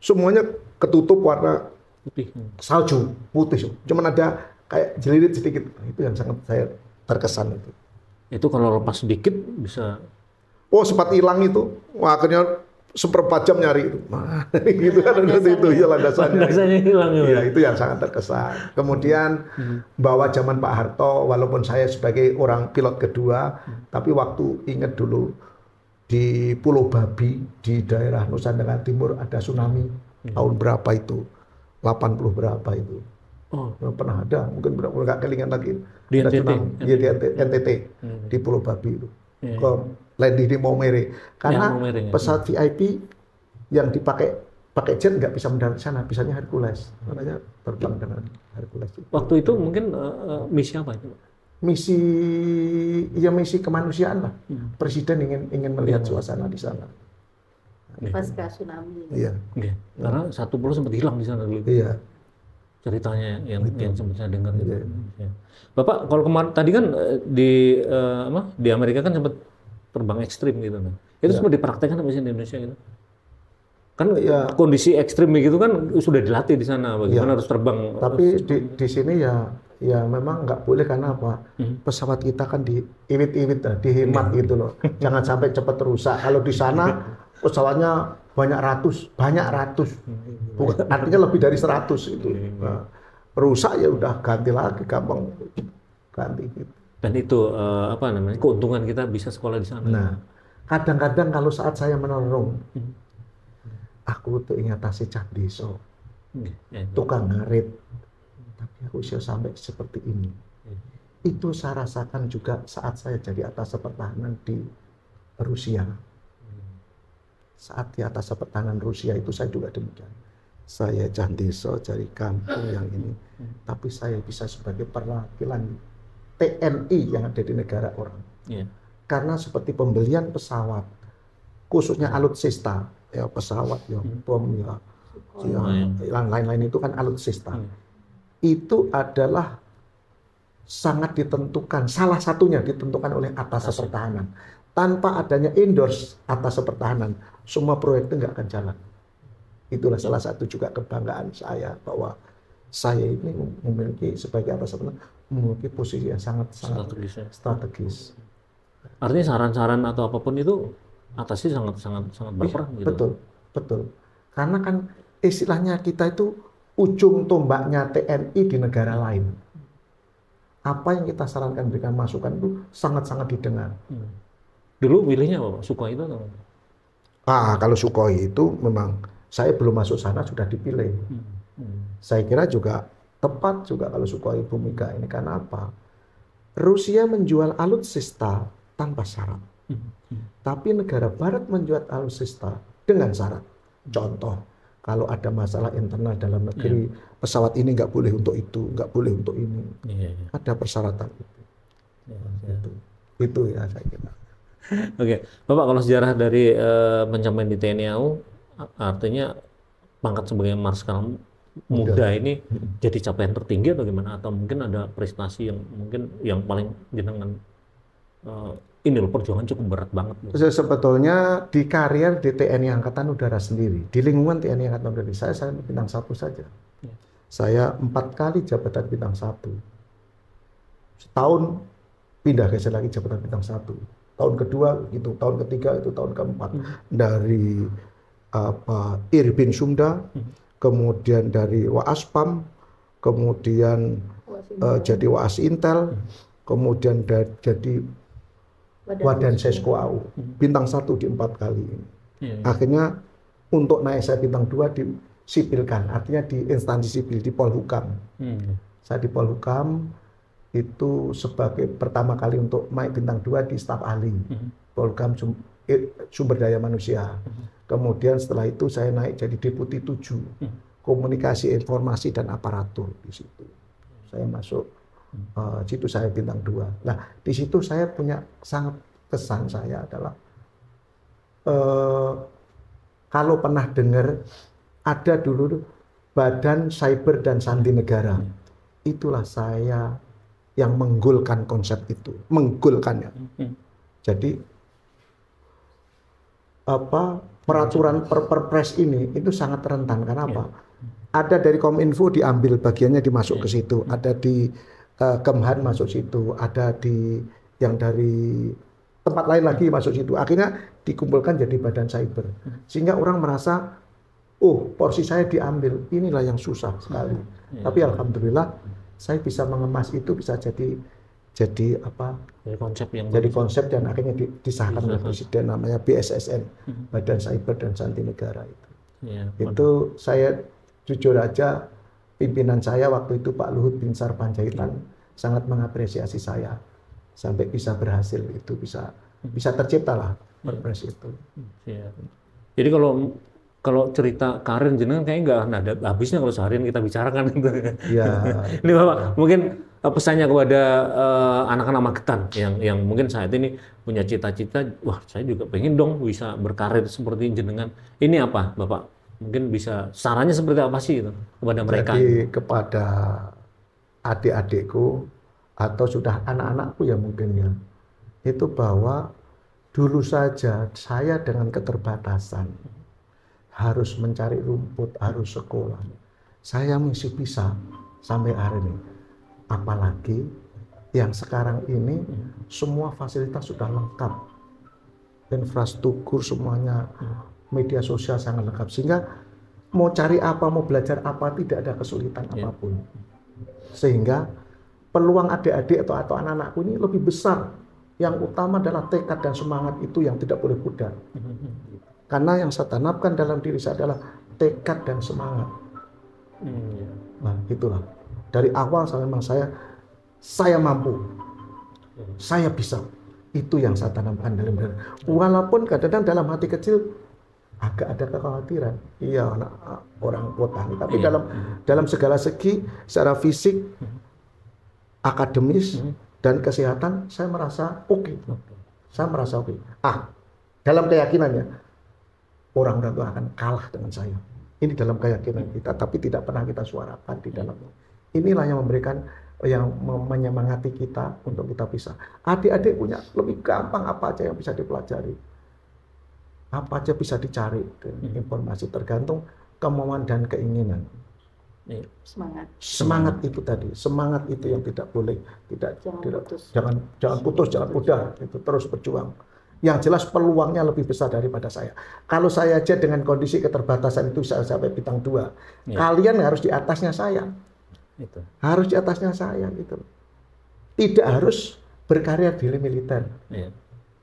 Semuanya ketutup warna Putih. salju putih. Cuman ada kayak jelirit sedikit. Itu yang sangat saya terkesan itu. Itu kalau lepas sedikit bisa. Oh, sempat hilang itu. Wah, akhirnya seperempat jam nyari itu. Nah, gitu kan itu ya landasannya. Landasannya hilang ya. Iya, itu yang sangat terkesan. Kemudian bahwa zaman Pak Harto, walaupun saya sebagai orang pilot kedua, tapi waktu ingat dulu di Pulau Babi di daerah Nusa Tenggara Timur ada tsunami tahun berapa itu? 80 berapa itu? Oh, Pernah ada, mungkin nggak kelingan lagi. Di Ada NTT. tsunami. Iya, di NTT, di Pulau Babi itu. Ke landing di Maumere. Karena Maumere, ya. pesawat VIP yang pakai jet nggak bisa mendarat di sana, bisanya Hercules. Makanya terbang dengan Hercules. waktu itu mungkin misi apa itu? Misi kemanusiaan lah. Presiden ingin melihat suasana di sana. Pasca tsunami. Iya. Oke. Karena satu pulau sempat hilang di sana dulu. Iya. Ceritanya yang sempat saya dengar. Iya. Ya. Bapak, kalau kemarin tadi kan di Amerika kan sempat terbang ekstrim gitu nah. Itu sempat dipraktekkan apa sih di Indonesia gitu? Kan kondisi ekstrim gitu kan sudah dilatih di sana, bagaimana harus terbang. Tapi di sini ya memang nggak boleh karena apa? Pesawat kita kan diiwit-iwit, dihemat gitu loh. Jangan sampai cepat rusak. Kalau di sana pesawatnya banyak ratus. Bukan, artinya lebih dari 100 itu. Nah, rusak ya udah ganti lagi, gampang ganti gitu. Dan itu keuntungan kita bisa sekolah di sana. Nah, kadang-kadang kalau saat saya menolong, aku tuh ingat si Candiso, tukang ngarit, tapi aku bisa sampai seperti ini. Itu saya rasakan juga saat saya jadi atas pertahanan di Rusia. Saat di atas pertahanan Rusia itu saya juga demikian. Saya Candiso dari kampung yang ini, tapi saya bisa sebagai perwakilan TNI yang ada di negara orang. Karena seperti pembelian pesawat, khususnya alutsista, ya pesawat, ya bom, ya yang lain-lain itu kan alutsista. Itu adalah sangat ditentukan, salah satunya ditentukan oleh atas pertahanan. Tanpa adanya endorse atas pertahanan, semua proyek itu nggak akan jalan. Itulah salah satu juga kebanggaan saya bahwa saya ini memiliki sebagai atas pertahanan memiliki posisi yang sangat strategis. Artinya saran-saran atau apapun itu atasnya sangat berperan gitu. Betul. Karena kan istilahnya kita itu ujung tombaknya TNI di negara lain. Apa yang kita sarankan berikan masukan itu sangat-sangat didengar. Dulu pilihnya apa, Pak? Sukhoi itu atau? Kalau Sukhoi itu memang saya belum masuk sana sudah dipilih. Saya kira juga tepat juga kalau Sukhoi Bhumika ini. Karena apa? Rusia menjual alutsista tanpa syarat. Tapi negara Barat menjual alutsista dengan syarat. Contoh, kalau ada masalah internal dalam negeri, pesawat ini nggak boleh untuk itu, nggak boleh untuk ini. Ada persyaratan itu. Itu ya saya kira. Oke, Bapak, kalau sejarah dari pencapaian di TNI AU, artinya pangkat sebagai marskal muda ini jadi capaian tertinggi atau gimana? Atau mungkin ada prestasi yang mungkin yang paling jenengan ini loh, perjuangan cukup berat banget. Sebetulnya di karier di TNI Angkatan Udara sendiri, di lingkungan TNI Angkatan Udara, saya bintang 1 saja. Saya 4 kali jabatan bintang 1. Setahun pindah geser lagi jabatan bintang 1. Tahun kedua gitu, tahun ketiga itu, tahun keempat dari Irbin Sumda, kemudian dari Waaspam, kemudian jadi Waas Intel, kemudian jadi Wadan Sesko AU, bintang 1 di 4 kali ini. Akhirnya untuk naik saya bintang 2 disipilkan, artinya di instansi sipil, di Polhukam. Saya di Polhukam itu sebagai pertama kali untuk naik bintang 2 di staf ahli Polhukam sumber daya manusia. Kemudian setelah itu saya naik jadi deputi 7 komunikasi informasi dan aparatur di situ. Saya masuk situ saya bintang 2. Nah, di situ saya punya sangat kesan saya adalah kalau pernah dengar ada dulu Badan Cyber dan Sandi Negara. Itulah saya yang menggolkan konsep itu, menggolkannya. Jadi peraturan perpres ini itu sangat rentan. Karena apa? Ada dari Kominfo diambil bagiannya dimasuk ke situ, ada di Kemhan masuk situ, ada di yang dari tempat lain lagi masuk situ. Akhirnya dikumpulkan jadi Badan Cyber. Sehingga orang merasa, oh porsi saya diambil, inilah yang susah sekali. Tapi alhamdulillah saya bisa mengemas itu, bisa jadi konsep dan akhirnya disahkan oleh Presiden, namanya BSSN, Badan Cyber dan Sandi Negara itu. Itu saya jujur aja, pimpinan saya waktu itu Pak Luhut Binsar Panjaitan sangat mengapresiasi saya sampai bisa berhasil itu, bisa tercipta lah perpres itu. Jadi kalau cerita karir jenengan kayaknya nggak ada habisnya kalau seharian kita bicarakan gitu. Ini Bapak mungkin pesannya kepada anak-anak Magetan yang mungkin saat ini punya cita-cita, wah saya juga pengen dong bisa berkarir seperti jenengan. Ini apa Bapak? Mungkin bisa sarannya seperti apa sih itu kepada mereka? Jadi kepada adik-adikku atau sudah anak-anakku ya mungkin ya, itu bahwa dulu saja saya dengan keterbatasan harus mencari rumput, harus sekolah. Saya masih bisa sampai hari ini. Apalagi yang sekarang ini semua fasilitas sudah lengkap. Infrastruktur semuanya, media sosial sangat lengkap. Sehingga mau cari apa, mau belajar apa, tidak ada kesulitan apapun. Sehingga peluang adik-adik atau anak-anakku ini lebih besar. Yang utama adalah tekad dan semangat itu yang tidak boleh pudar. Karena yang saya tanamkan dalam diri saya adalah tekad dan semangat. Nah, itulah. Dari awal saya mampu. Saya bisa. Itu yang saya tanamkan dalam diri. Walaupun kadang-kadang dalam hati kecil agak ada kekhawatiran. Iya, anak orang kota. Tapi dalam segala segi, secara fisik, akademis, dan kesehatan, saya merasa oke. Saya merasa oke. Dalam keyakinannya, orang-orang itu akan kalah dengan saya. Ini dalam keyakinan kita, tapi tidak pernah kita suarakan di dalamnya. Inilah yang menyemangati kita untuk kita bisa. Adik-adik punya lebih gampang apa aja yang bisa dipelajari. Apa aja bisa dicari informasi, tergantung kemauan dan keinginan. Semangat itu tadi, semangat itu yang tidak boleh, jangan putus, jangan pudar, itu terus berjuang. Yang jelas peluangnya lebih besar daripada saya. Kalau saya aja dengan kondisi keterbatasan itu bisa sampai bintang 2. Kalian harus di atasnya saya. Itu. Harus di atasnya saya gitu. Tidak harus berkarir di militer. Iya.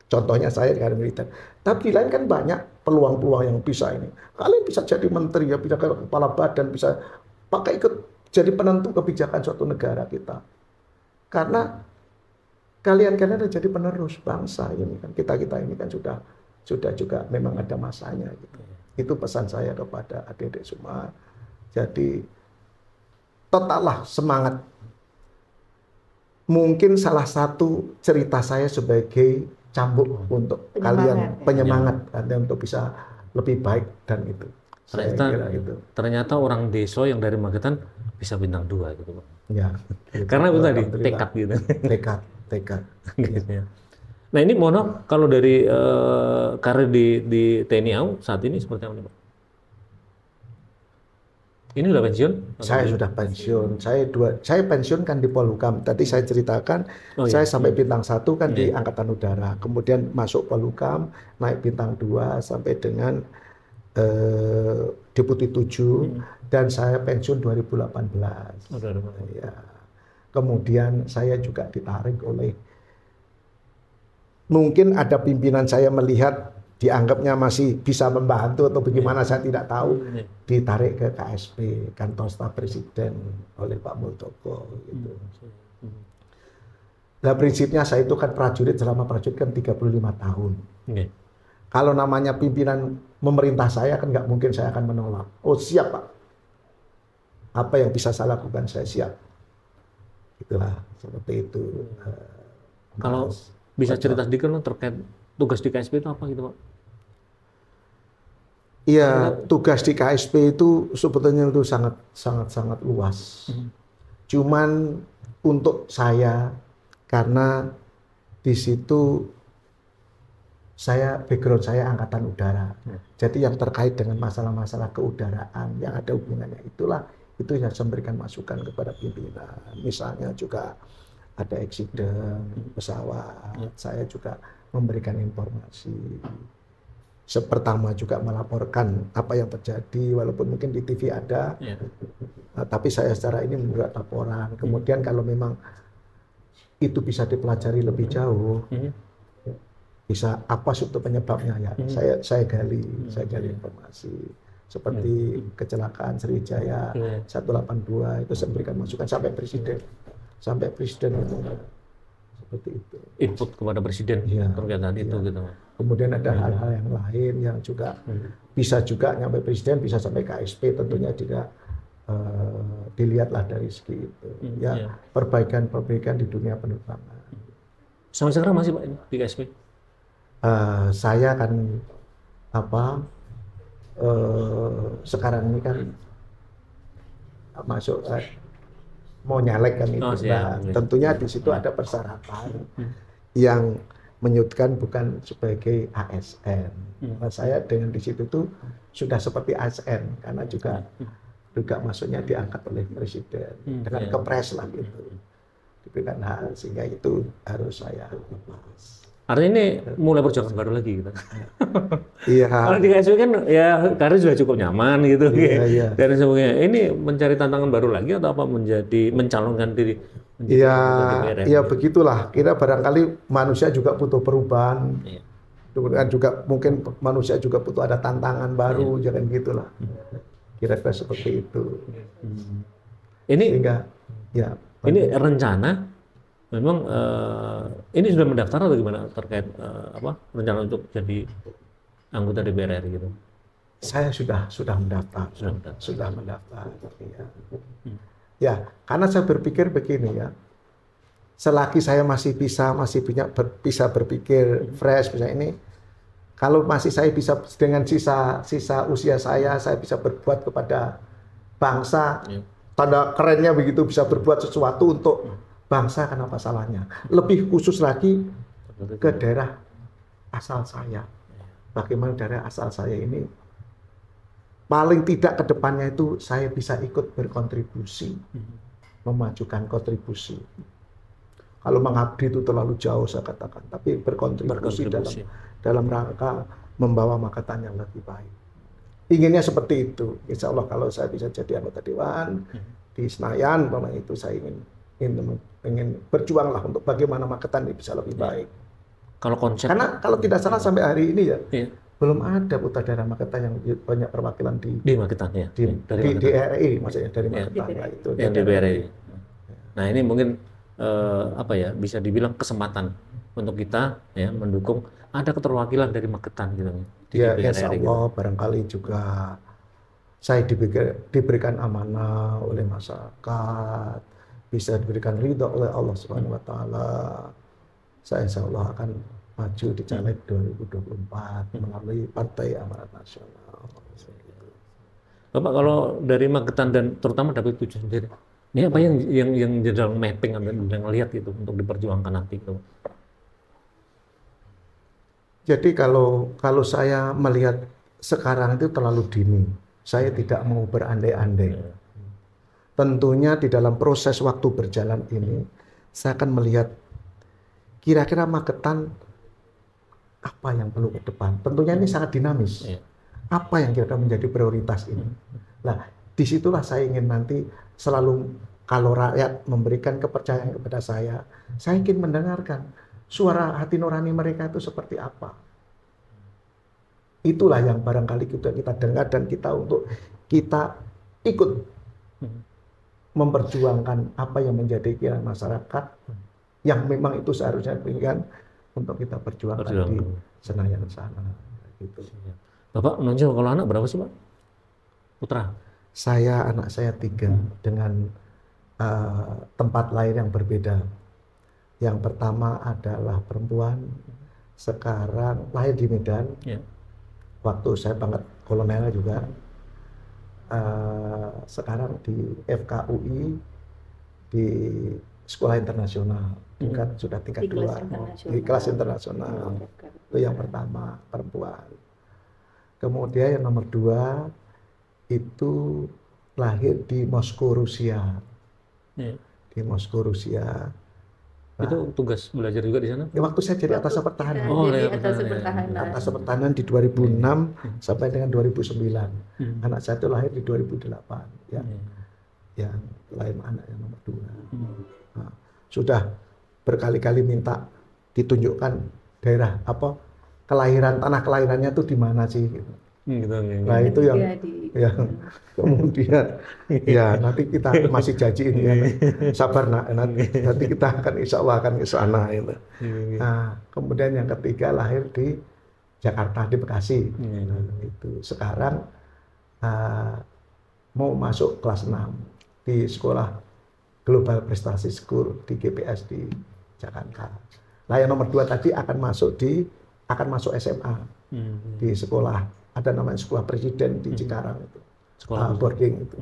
Contohnya saya di karir militer. Tapi di lain kan banyak peluang-peluang yang bisa ini. Kalian bisa jadi menteri, ya bisa kepala badan, bisa pakai ikut jadi penentu kebijakan suatu negara kita. Karena kalian udah jadi penerus bangsa ini kan. Kita ini kan sudah juga memang ada masanya gitu. Itu pesan saya kepada adik-adik semua. Jadi tetaplah semangat. Mungkin salah satu cerita saya sebagai cambuk untuk kalian, penyemangat untuk bisa lebih baik dan itu. Saya kira itu. Ternyata orang Deso yang dari Magetan bisa bintang 2 gitu, Pak. Ya. Gitu. Karena itu tadi tekad gitu. Tekad. Gitu ya. Nah ini mohon maaf, kalau dari karir di TNI AU saat ini seperti apa nih, Pak? Ini udah pensiun? Saya sudah pensiun. Saya pensiun kan di Polhukam. Tadi saya ceritakan, saya sampai bintang 1 kan di Angkatan Udara. Kemudian masuk Polhukam, naik bintang 2 sampai dengan Deputi 7 dan saya pensiun 2018. Ya. Kemudian saya juga ditarik oleh, mungkin ada pimpinan saya melihat dianggapnya masih bisa membantu atau bagaimana saya tidak tahu, ditarik ke KSP, Kantor Staf Presiden oleh Pak Muldoko gitu. Nah prinsipnya saya itu kan prajurit, selama prajurit kan 35 tahun. Kalau namanya pimpinan memerintah saya kan nggak mungkin saya akan menolak. Oh siap Pak, apa yang bisa saya lakukan saya siap. Itulah seperti itu. Kalau bisa cerita sedikit terkait tugas di KSP itu apa gitu Pak? Iya, tugas di KSP itu sebetulnya itu sangat luas. Cuman untuk saya, karena di situ background saya Angkatan Udara. Jadi yang terkait dengan masalah-masalah keudaraan yang ada hubungannya itu yang saya memberikan masukan kepada pimpinan. Misalnya juga ada eksiden pesawat, saya juga memberikan informasi. Pertama juga melaporkan apa yang terjadi, walaupun mungkin di TV ada, tapi saya secara ini membuat laporan. Kemudian kalau memang itu bisa dipelajari lebih jauh, bisa apa sebetulnya penyebabnya ya, saya gali informasi. Seperti kecelakaan Sriwijaya 182 itu saya berikan masukan sampai presiden itu. Seperti itu. Input kepada presiden terkait itu gitu. Kemudian ada hal-hal yang lain yang juga bisa juga nyampe presiden, bisa sampai KSP, tentunya juga dilihatlah dari segi itu. Perbaikan di dunia penerbangan. Sampai sekarang masih Pak di KSP? Saya kan sekarang ini kan masuk mau nyalek kan itu. Tentunya di situ ada persyaratan yang menyebutkan bukan sebagai ASN. Nah, saya dengan di situ tuh sudah seperti ASN karena juga masuknya diangkat oleh presiden dengan kepres lah gitu. Diberikan hak sehingga itu harus saya lepas. Artinya ini mulai perjuangan baru lagi gitu. Iya. Kalau di KSP kan ya karir sudah cukup nyaman gitu. Iya. Dan sebagainya. Ini mencari tantangan baru lagi atau apa mencalonkan diri? Iya begitulah. Kita barangkali manusia juga butuh perubahan. Dan juga mungkin manusia juga butuh ada tantangan baru, jangan gitulah. Kira-kira seperti itu. Sehingga ini rencana memang ini sudah mendaftar atau gimana terkait rencana untuk jadi anggota DPR RI gitu? Saya sudah mendaftar. Ya, karena saya berpikir begini ya. Selagi saya masih bisa berpikir fresh misalnya ini, kalau masih saya bisa dengan sisa usia saya bisa berbuat kepada bangsa. Tanda kerennya begitu, bisa berbuat sesuatu untuk bangsa, kenapa salahnya? Lebih khusus lagi ke daerah asal saya. Bagaimana daerah asal saya ini paling tidak ke depannya itu saya bisa ikut berkontribusi, memajukan kontribusi. Kalau mengabdi itu terlalu jauh saya katakan, tapi berkontribusi dalam rangka membawa Magetan yang lebih baik. Inginnya seperti itu. Insya Allah kalau saya bisa jadi anggota dewan di Senayan, itu saya ingin berjuanglah untuk bagaimana Magetan ini bisa lebih baik. Kalau konsep, Karena kalau tidak salah sampai hari ini ya iya, belum ada putra daerah Magetan yang banyak perwakilan di Magetan ya, dari Magetan. DRI, maksudnya dari Magetan. Nah, itu Yang di BRI. Nah ini mungkin apa ya, bisa dibilang kesempatan untuk kita ya mendukung ada keterwakilan dari Magetan gitu di Ya, DPR insya RI, Allah barangkali juga saya diberikan amanah oleh masyarakat, bisa diberikan ridho oleh Allah Subhanahu Wa Taala. Saya insya Allah akan maju di caleg 2024 melalui Partai Amanat Nasional. Bapak kalau dari Magetan dan terutama Dapil 7 sendiri, ini apa yang sedang mapping atau sedang lihat gitu untuk diperjuangkan nanti gitu? Jadi kalau saya melihat sekarang itu terlalu dini, saya tidak mau berandai-andai. Tentunya di dalam proses waktu berjalan ini, saya akan melihat kira-kira Magetan apa yang perlu ke depan. Tentunya ini sangat dinamis. Apa yang kira-kira menjadi prioritas ini? Nah, disitulah saya ingin nanti selalu kalau rakyat memberikan kepercayaan kepada saya ingin mendengarkan suara hati nurani mereka itu seperti apa. Itulah yang barangkali kita dengar dan kita ikut memperjuangkan apa yang menjadi keinginan masyarakat yang memang itu seharusnya pilihan untuk kita perjuangkan di Senayan sana. Gitu. Bapak menonjol kalau anak berapa sih Pak? Putra? Anak saya 3 dengan tempat lahir yang berbeda. Yang pertama adalah perempuan, sekarang lahir di Medan. Waktu saya pangkat kolonel juga. Sekarang di FKUI di sekolah internasional, sudah tingkat 2 di kelas internasional. Itu yang pertama, perempuan. Kemudian yang nomor 2 itu lahir di Moskow, Rusia. Di Moskow, Rusia. Nah, itu tugas belajar juga di sana? Waktu saya jadi atas pertahanan. Atas pertahanan di 2006 sampai dengan 2009. Anak saya itu lahir di 2008. Ya. Yang lain anak yang nomor 2. Nah, sudah berkali-kali minta ditunjukkan daerah kelahiran, tanah kelahirannya itu di mana sih? Gitu. Nah itu yang kemudian ya nanti kita masih janji ini ya, sabar nanti kita akan insya Allah akan ke sana itu. Nah kemudian yang ketiga lahir di Jakarta di Bekasi. Nah, itu sekarang mau masuk kelas 6 di sekolah Global Prestasi School di GPS di Jakarta. Nah yang nomor 2 tadi akan masuk SMA di sekolah. Ada namanya sekolah presiden di Cikarang itu, sekolah boarding itu.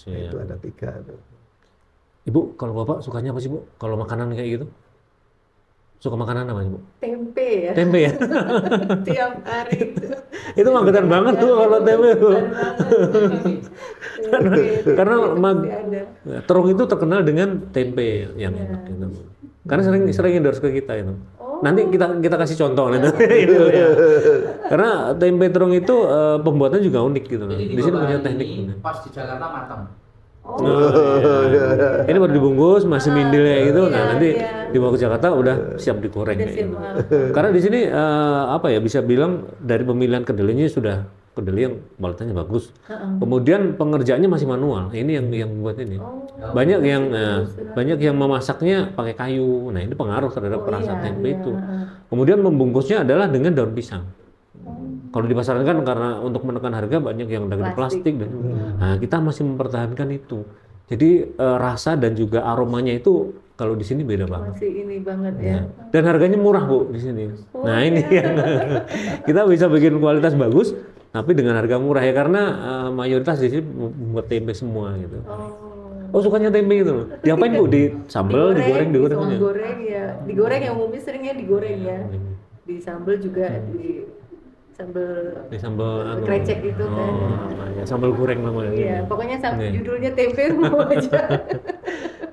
Itu ada 3. Itu. Ibu, kalau Bapak sukanya apa sih Bu? Kalau makanan kayak gitu? Suka makanan apa sih Bu? Tempe ya. Tempe ya? Tiap hari itu. Itu Magetan banget tuh kalau tempe tuh. Karena Terong itu terkenal dengan tempe yang enak gitu. Karena sering endorse ke kita itu. Nanti kita kasih contoh gitu ya. Karena tempe terong itu pembuatannya juga unik gitu loh. Di sini punya teknik. Pas di Jakarta matang. Ini baru dibungkus masih mindil ya gitu. Nah nanti dibawa ke Jakarta udah siap digoreng. Gitu. Karena di sini bisa bilang dari pemilihan kedelainya sudah kedelai yang kualitasnya bagus. Kemudian pengerjaannya masih manual. Ini yang buat ini. Banyak yang memasaknya pakai kayu. Nah ini pengaruh terhadap rasa tempe itu. Kemudian membungkusnya adalah dengan daun pisang. Kalau di pasaran kan karena untuk menekan harga banyak yang dengan plastik. Nah kita masih mempertahankan itu. Jadi rasa dan juga aromanya itu kalau di sini beda banget. Masih ini banget ya. Dan harganya murah Bu di sini. Nah ini yang kita bisa bikin kualitas bagus. Tapi dengan harga murah ya karena mayoritas di sini buat tempe semua gitu. Oh sukanya tempe gitu loh. Diapain Bu? Di sambal, digoreng. Digoreng ya. Digoreng yang umumnya seringnya digoreng ya. Di sambal juga di sambal krecek itu kan. Ya, sambal goreng namanya. Iya, pokoknya judulnya tempe semua aja.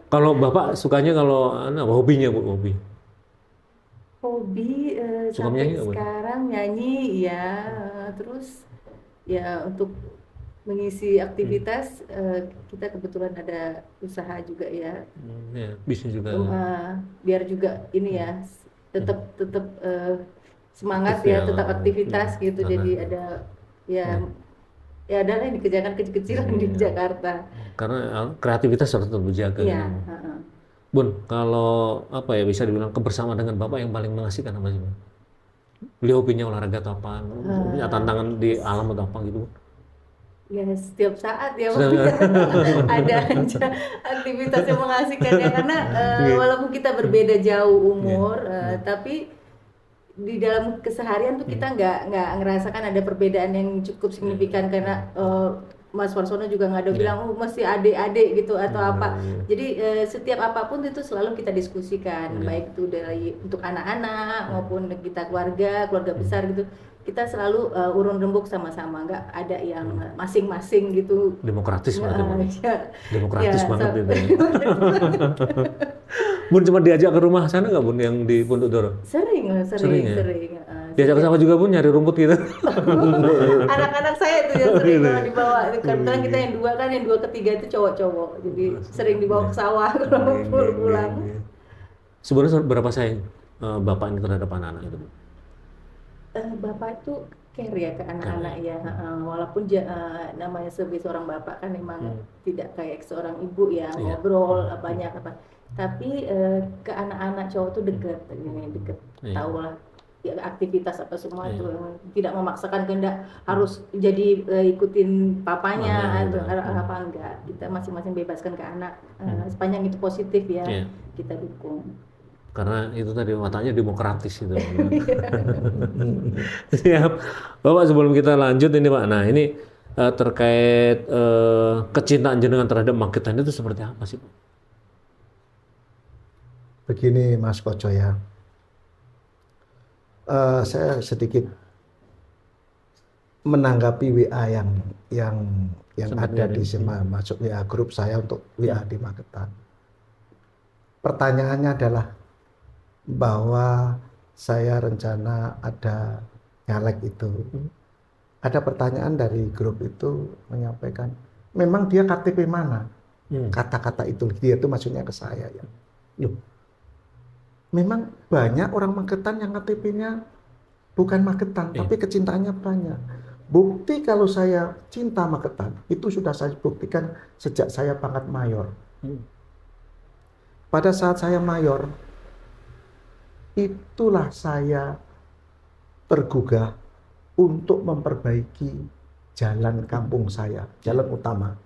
Kalau Bapak sukanya hobinya Bu, hobi? Hobi Suka sampai menyanyi nggak, Bun? sekarang nyanyi ya, terus ya untuk mengisi aktivitas kita kebetulan ada usaha juga ya, Ya, bisnis juga. biar juga ini ya tetap semangat Aktif ya, ya. tetap aktivitas gitu. Karena- Jadi ada ya ya ada yang dikerjakan kecil-kecilan di Jakarta. Karena kreativitas harus tetap berjaga. Iya. Gitu. Bun, kalau apa ya bisa dibilang kebersamaan dengan Bapak yang paling mengasihkan apa sih, Bun? Beliau punya olahraga atau apa? Punya tantangan di alam atau apa gitu? Bun? Ya setiap saat ya ada aja aktivitas yang mengasihkan ya, karena walaupun kita berbeda jauh umur, tapi di dalam keseharian tuh kita nggak ngerasakan ada perbedaan yang cukup signifikan, karena Mas Warsono juga nggak ada bilang masih adik-adik gitu atau apa. Jadi setiap apapun itu selalu kita diskusikan, baik itu dari untuk anak-anak maupun kita keluarga besar gitu. Kita selalu urun rembuk sama-sama, nggak ada yang masing-masing gitu. Demokratis banget, Bun. Ya, Demokratis ya, banget itu. Bun cuma diajak ke rumah sana nggak, Bun, yang di Pondok Doro? Sering. Ya? Diajak sama juga, Bun, nyari rumput gitu. Anak-anak saya itu yang sering kalau dibawa. Kebetulan kita yang dua kan, yang dua ketiga itu cowok-cowok, jadi sering dibawa ke sawah kalau pulang. Sebenarnya berapa sayang Bapak ini terhadap anak-anak itu, Bun? Bapak itu care ya ke anak-anak ya, walaupun namanya sebagai seorang bapak kan memang tidak kayak seorang ibu ya, ngobrol banyak apa, tapi ke anak-anak cowok tuh deket, tahu lah ya, aktivitas apa semua itu tidak memaksakan kehendak harus jadi ikutin papanya atau apa, enggak, kita masing-masing bebaskan ke anak, sepanjang itu positif ya kita dukung. Karena itu tadi matanya demokratis itu. Siap. Bapak, sebelum kita lanjut ini, Pak. Nah, ini terkait kecintaan jenengan terhadap Magetan itu seperti apa sih, Pak? Begini Mas Koco ya. Saya sedikit menanggapi WA yang ada di masuk WA grup saya untuk WA di Magetan. Pertanyaannya adalah bahwa saya rencana ada nyalek itu. Ada pertanyaan dari grup itu menyampaikan, memang dia KTP mana? Kata-kata itu, dia itu maksudnya ke saya ya. Loh, memang banyak orang Magetan yang KTP-nya bukan Magetan, tapi kecintaannya banyak. Bukti kalau saya cinta Magetan, itu sudah saya buktikan sejak saya pangkat mayor. Pada saat saya mayor, itulah saya tergugah untuk memperbaiki jalan kampung saya, jalan utama,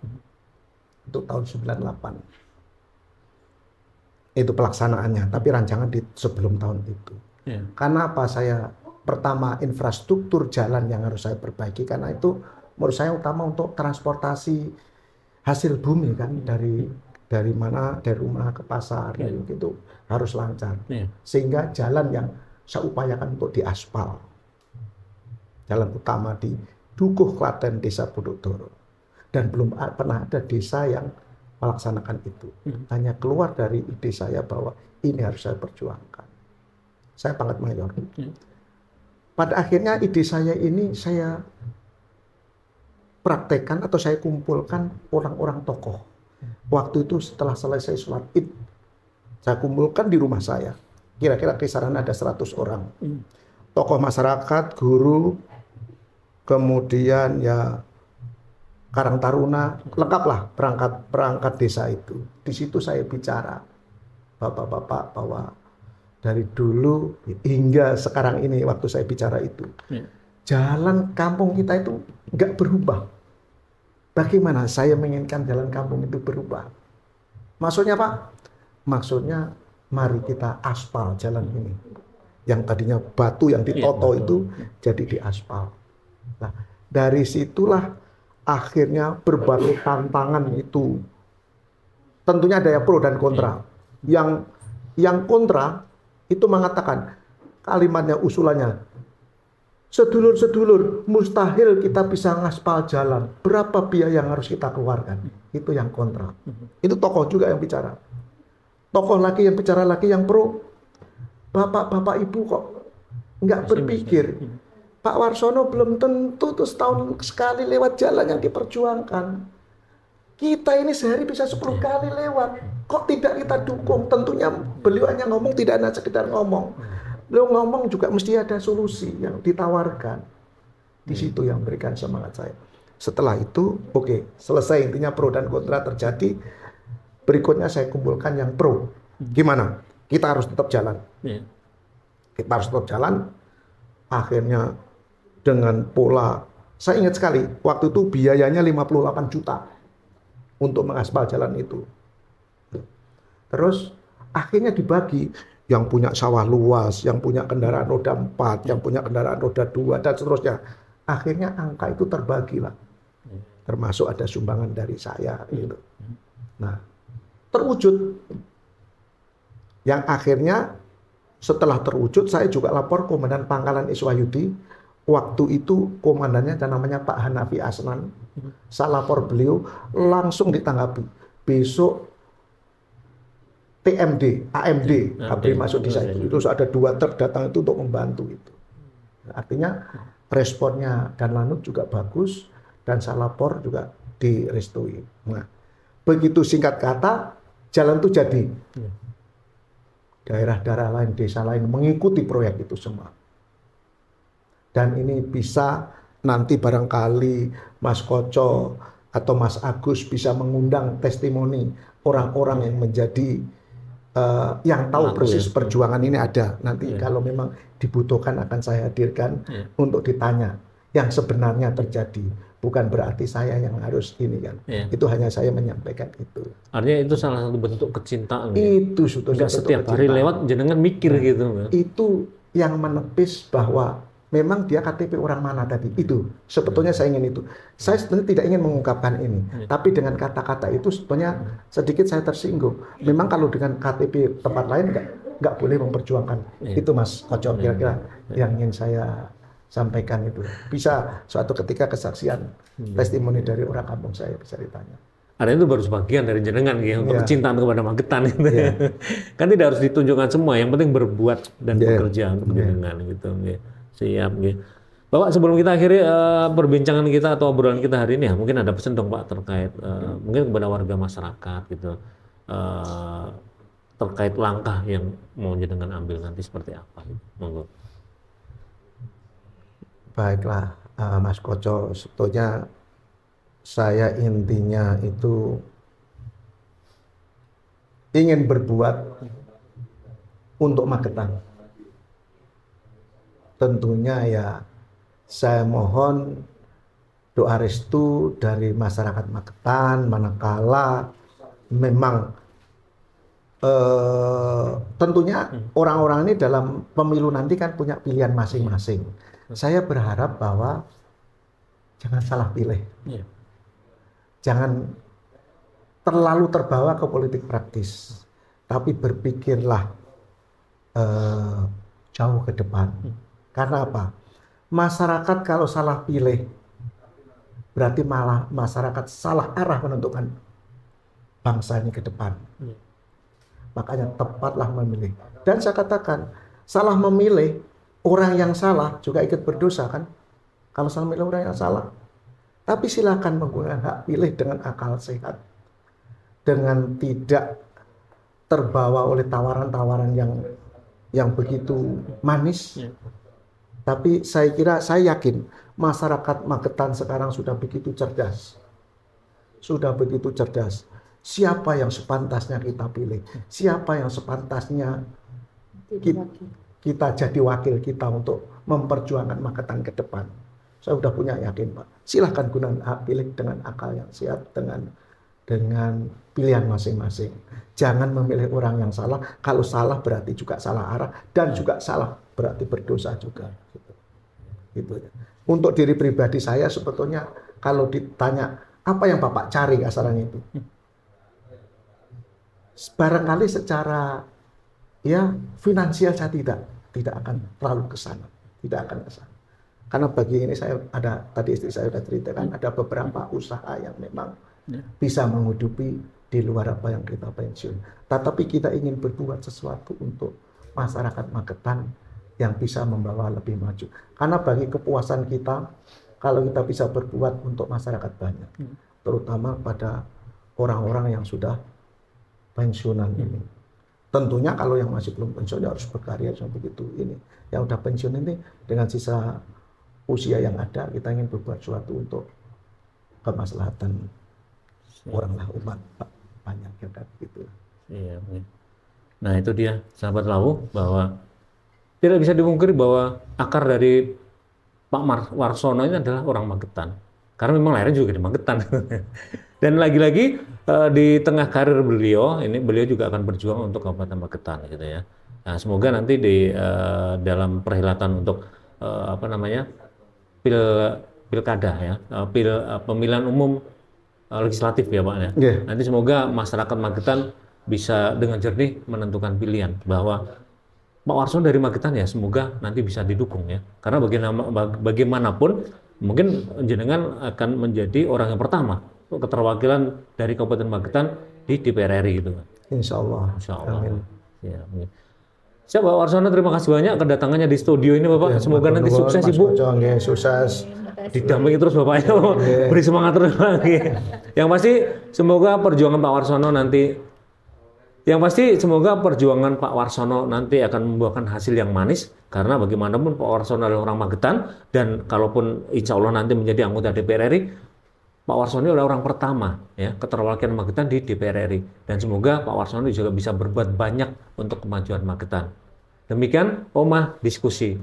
untuk tahun 98. Itu pelaksanaannya, tapi rancangan sebelum tahun itu. Karena apa? Saya pertama infrastruktur jalan yang harus saya perbaiki, karena itu menurut saya utama untuk transportasi hasil bumi kan, dari mana, dari rumah ke pasar, gitu harus lancar, sehingga jalan yang saya upayakan untuk diaspal, jalan utama di Dukuh Klaten, Desa Pondok Doro, dan belum pernah ada desa yang melaksanakan itu. Hanya keluar dari ide saya bahwa ini harus saya perjuangkan. Saya pangkat mayor. Pada akhirnya ide saya ini saya praktekkan atau saya kumpulkan orang-orang tokoh. Waktu itu setelah selesai sholat Id, saya kumpulkan di rumah saya. Kira-kira kisaran ada 100 orang. Tokoh masyarakat, guru, kemudian ya Karang Taruna, lengkaplah perangkat desa itu. Di situ saya bicara, bapak-bapak, bahwa dari dulu hingga sekarang ini waktu saya bicara itu, jalan kampung kita itu nggak berubah. Bagaimana saya menginginkan jalan kampung itu berubah? Maksudnya Pak? Maksudnya mari kita aspal jalan ini. Yang tadinya batu yang ditoto itu jadi diaspal. Nah, dari situlah akhirnya berbagai tantangan itu. Tentunya ada yang pro dan kontra. Yang kontra itu mengatakan kalimatnya, usulannya, sedulur-sedulur, mustahil kita bisa ngaspal jalan. Berapa biaya yang harus kita keluarkan? Itu yang kontra. Itu tokoh juga yang bicara. Tokoh lagi yang bicara lagi yang pro. Bapak-bapak ibu kok nggak berpikir. Pak Warsono belum tentu tuh setahun sekali lewat jalan yang diperjuangkan. Kita ini sehari bisa 10 kali lewat. Kok tidak kita dukung? Tentunya beliau hanya ngomong, tidak hanya sekedar ngomong. Beliau ngomong juga mesti ada solusi yang ditawarkan. Di situ yang memberikan semangat saya. Setelah itu, oke, selesai intinya pro dan kontra terjadi. Berikutnya saya kumpulkan yang pro. Gimana? Kita harus tetap jalan. Kita harus tetap jalan. Akhirnya dengan pola, saya ingat sekali, waktu itu biayanya 58 juta untuk mengaspal jalan itu. Terus akhirnya dibagi, yang punya sawah luas, yang punya kendaraan roda 4, yang punya kendaraan roda 2, dan seterusnya. Akhirnya angka itu terbagi lah. Termasuk ada sumbangan dari saya. Gitu. Nah, terwujud. Yang akhirnya setelah terwujud, saya juga lapor Komandan Pangkalan Iswayudi. Waktu itu komandannya namanya Pak Hanafi Asnan. Saya lapor beliau, langsung ditanggapi. Besok TMD, AMD, masuk di saya. Terus ada 2 truk datang itu untuk membantu itu. Artinya responnya dan Lanut juga bagus, dan saya lapor juga direstui. Nah, begitu singkat kata, jalan itu jadi. Daerah-daerah lain, desa lain mengikuti proyek itu semua. Dan ini bisa nanti barangkali Mas Koco atau Mas Agus bisa mengundang testimoni orang-orang yang menjadi yang tahu persis perjuangan ini ada. Nanti kalau memang dibutuhkan akan saya hadirkan untuk ditanya yang sebenarnya terjadi. Bukan berarti saya yang harus ini kan. Itu hanya saya menyampaikan itu. Artinya itu salah satu bentuk kecintaan. Itu sudah setiap hari lewat jenengan mikir gitu. Itu yang menepis bahwa memang dia KTP orang mana tadi. Itu sebetulnya saya ingin itu. Saya sebenarnya tidak ingin mengungkapkan ini. Tapi dengan kata-kata itu sebetulnya sedikit saya tersinggung. Memang kalau dengan KTP tempat lain nggak boleh memperjuangkan. Itu Mas Koco kira-kira yang ingin saya sampaikan itu. Bisa suatu ketika kesaksian testimoni dari orang kampung saya bisa ditanya. Ada itu baru sebagian dari jenengan gitu, untuk kecintaan kepada Magetan itu. Kan tidak harus ditunjukkan semua, yang penting berbuat dan bekerja untuk jenengan gitu. Siap gitu. Bapak, sebelum kita akhiri perbincangan kita atau obrolan kita hari ini, ya mungkin ada pesan dong Pak terkait mungkin kepada warga masyarakat gitu, terkait langkah yang mau jenengan ambil nanti seperti apa gitu. Monggo. Baiklah, Mas Koco, sebetulnya saya intinya itu ingin berbuat untuk Magetan. Tentunya ya saya mohon doa restu dari masyarakat Magetan manakala memang tentunya orang-orang ini dalam pemilu nanti kan punya pilihan masing-masing. Saya berharap bahwa jangan salah pilih. Jangan terlalu terbawa ke politik praktis. Tapi berpikirlah jauh ke depan. Karena apa? Masyarakat kalau salah pilih, berarti malah masyarakat salah arah menentukan bangsa ini ke depan. Makanya tepatlah memilih. Dan saya katakan, salah memilih, orang yang salah juga ikut berdosa kan? Kalau salah memilih orang yang salah. Tapi silakan menggunakan hak pilih dengan akal sehat. Dengan tidak terbawa oleh tawaran-tawaran yang begitu manis. Tapi saya yakin masyarakat Magetan sekarang sudah begitu cerdas. Sudah begitu cerdas. Siapa yang sepantasnya kita pilih? Siapa yang sepantasnya kita jadi wakil kita untuk memperjuangkan Magetan ke depan? Saya sudah punya yakin, Pak. Silahkan gunakan hak pilih dengan akal yang sehat, dengan pilihan masing-masing. Jangan memilih orang yang salah. Kalau salah berarti juga salah arah, dan juga salah berarti berdosa juga. Gitu. Untuk diri pribadi saya sebetulnya kalau ditanya apa yang Bapak cari kasarannya itu, barangkali secara ya finansial saya tidak akan terlalu ke sana, tidak akan ke sana. Karena bagi ini saya ada, tadi istri saya sudah ceritakan, ada beberapa usaha yang memang bisa menghidupi di luar apa yang kita pensiun. Tetapi kita ingin berbuat sesuatu untuk masyarakat Magetan yang bisa membawa lebih maju. Karena bagi kepuasan kita, kalau kita bisa berbuat untuk masyarakat banyak, terutama pada orang-orang yang sudah pensiunan ini. Tentunya kalau yang masih belum pensiun ya harus berkarya seperti itu. Ini yang udah pensiun ini dengan sisa usia yang ada, kita ingin berbuat sesuatu untuk kemaslahatan orang lah, umat banyak ya kan gitu. Iya. Nah itu dia sahabat Lawu, bahwa tidak bisa dipungkiri bahwa akar dari Pak Warsono ini adalah orang Magetan. Karena memang lahirnya juga di Magetan. Dan lagi-lagi di tengah karir beliau, ini beliau juga akan berjuang untuk Kabupaten Magetan gitu ya. Nah, semoga nanti di dalam perhelatan untuk pilkada ya, pemilihan umum legislatif ya Pak ya. Yeah. Nanti semoga masyarakat Magetan bisa dengan jernih menentukan pilihan, bahwa Pak Warsono dari Magetan ya semoga nanti bisa didukung ya. Karena bagaimanapun mungkin jenengan akan menjadi orang yang pertama keterwakilan dari Kabupaten Magetan di DPR RI gitu. Insya Allah. Insya Allah. Amin. Ya, amin. Siap Pak Warsono, terima kasih banyak kedatangannya di studio ini Bapak. Ya, Semoga nanti nuwun, sukses Mas Ibu. Ojo, nggih, sukses. Didampingi terus Bapaknya, beri semangat terus lagi. Yang pasti semoga perjuangan Pak Warsono nanti akan membuahkan hasil yang manis, karena bagaimanapun Pak Warsono adalah orang Magetan, dan kalaupun insya Allah nanti menjadi anggota DPR RI, Pak Warsono adalah orang pertama ya keterwakilan Magetan di DPR RI, dan semoga Pak Warsono juga bisa berbuat banyak untuk kemajuan Magetan. Demikian Omah Diskusi.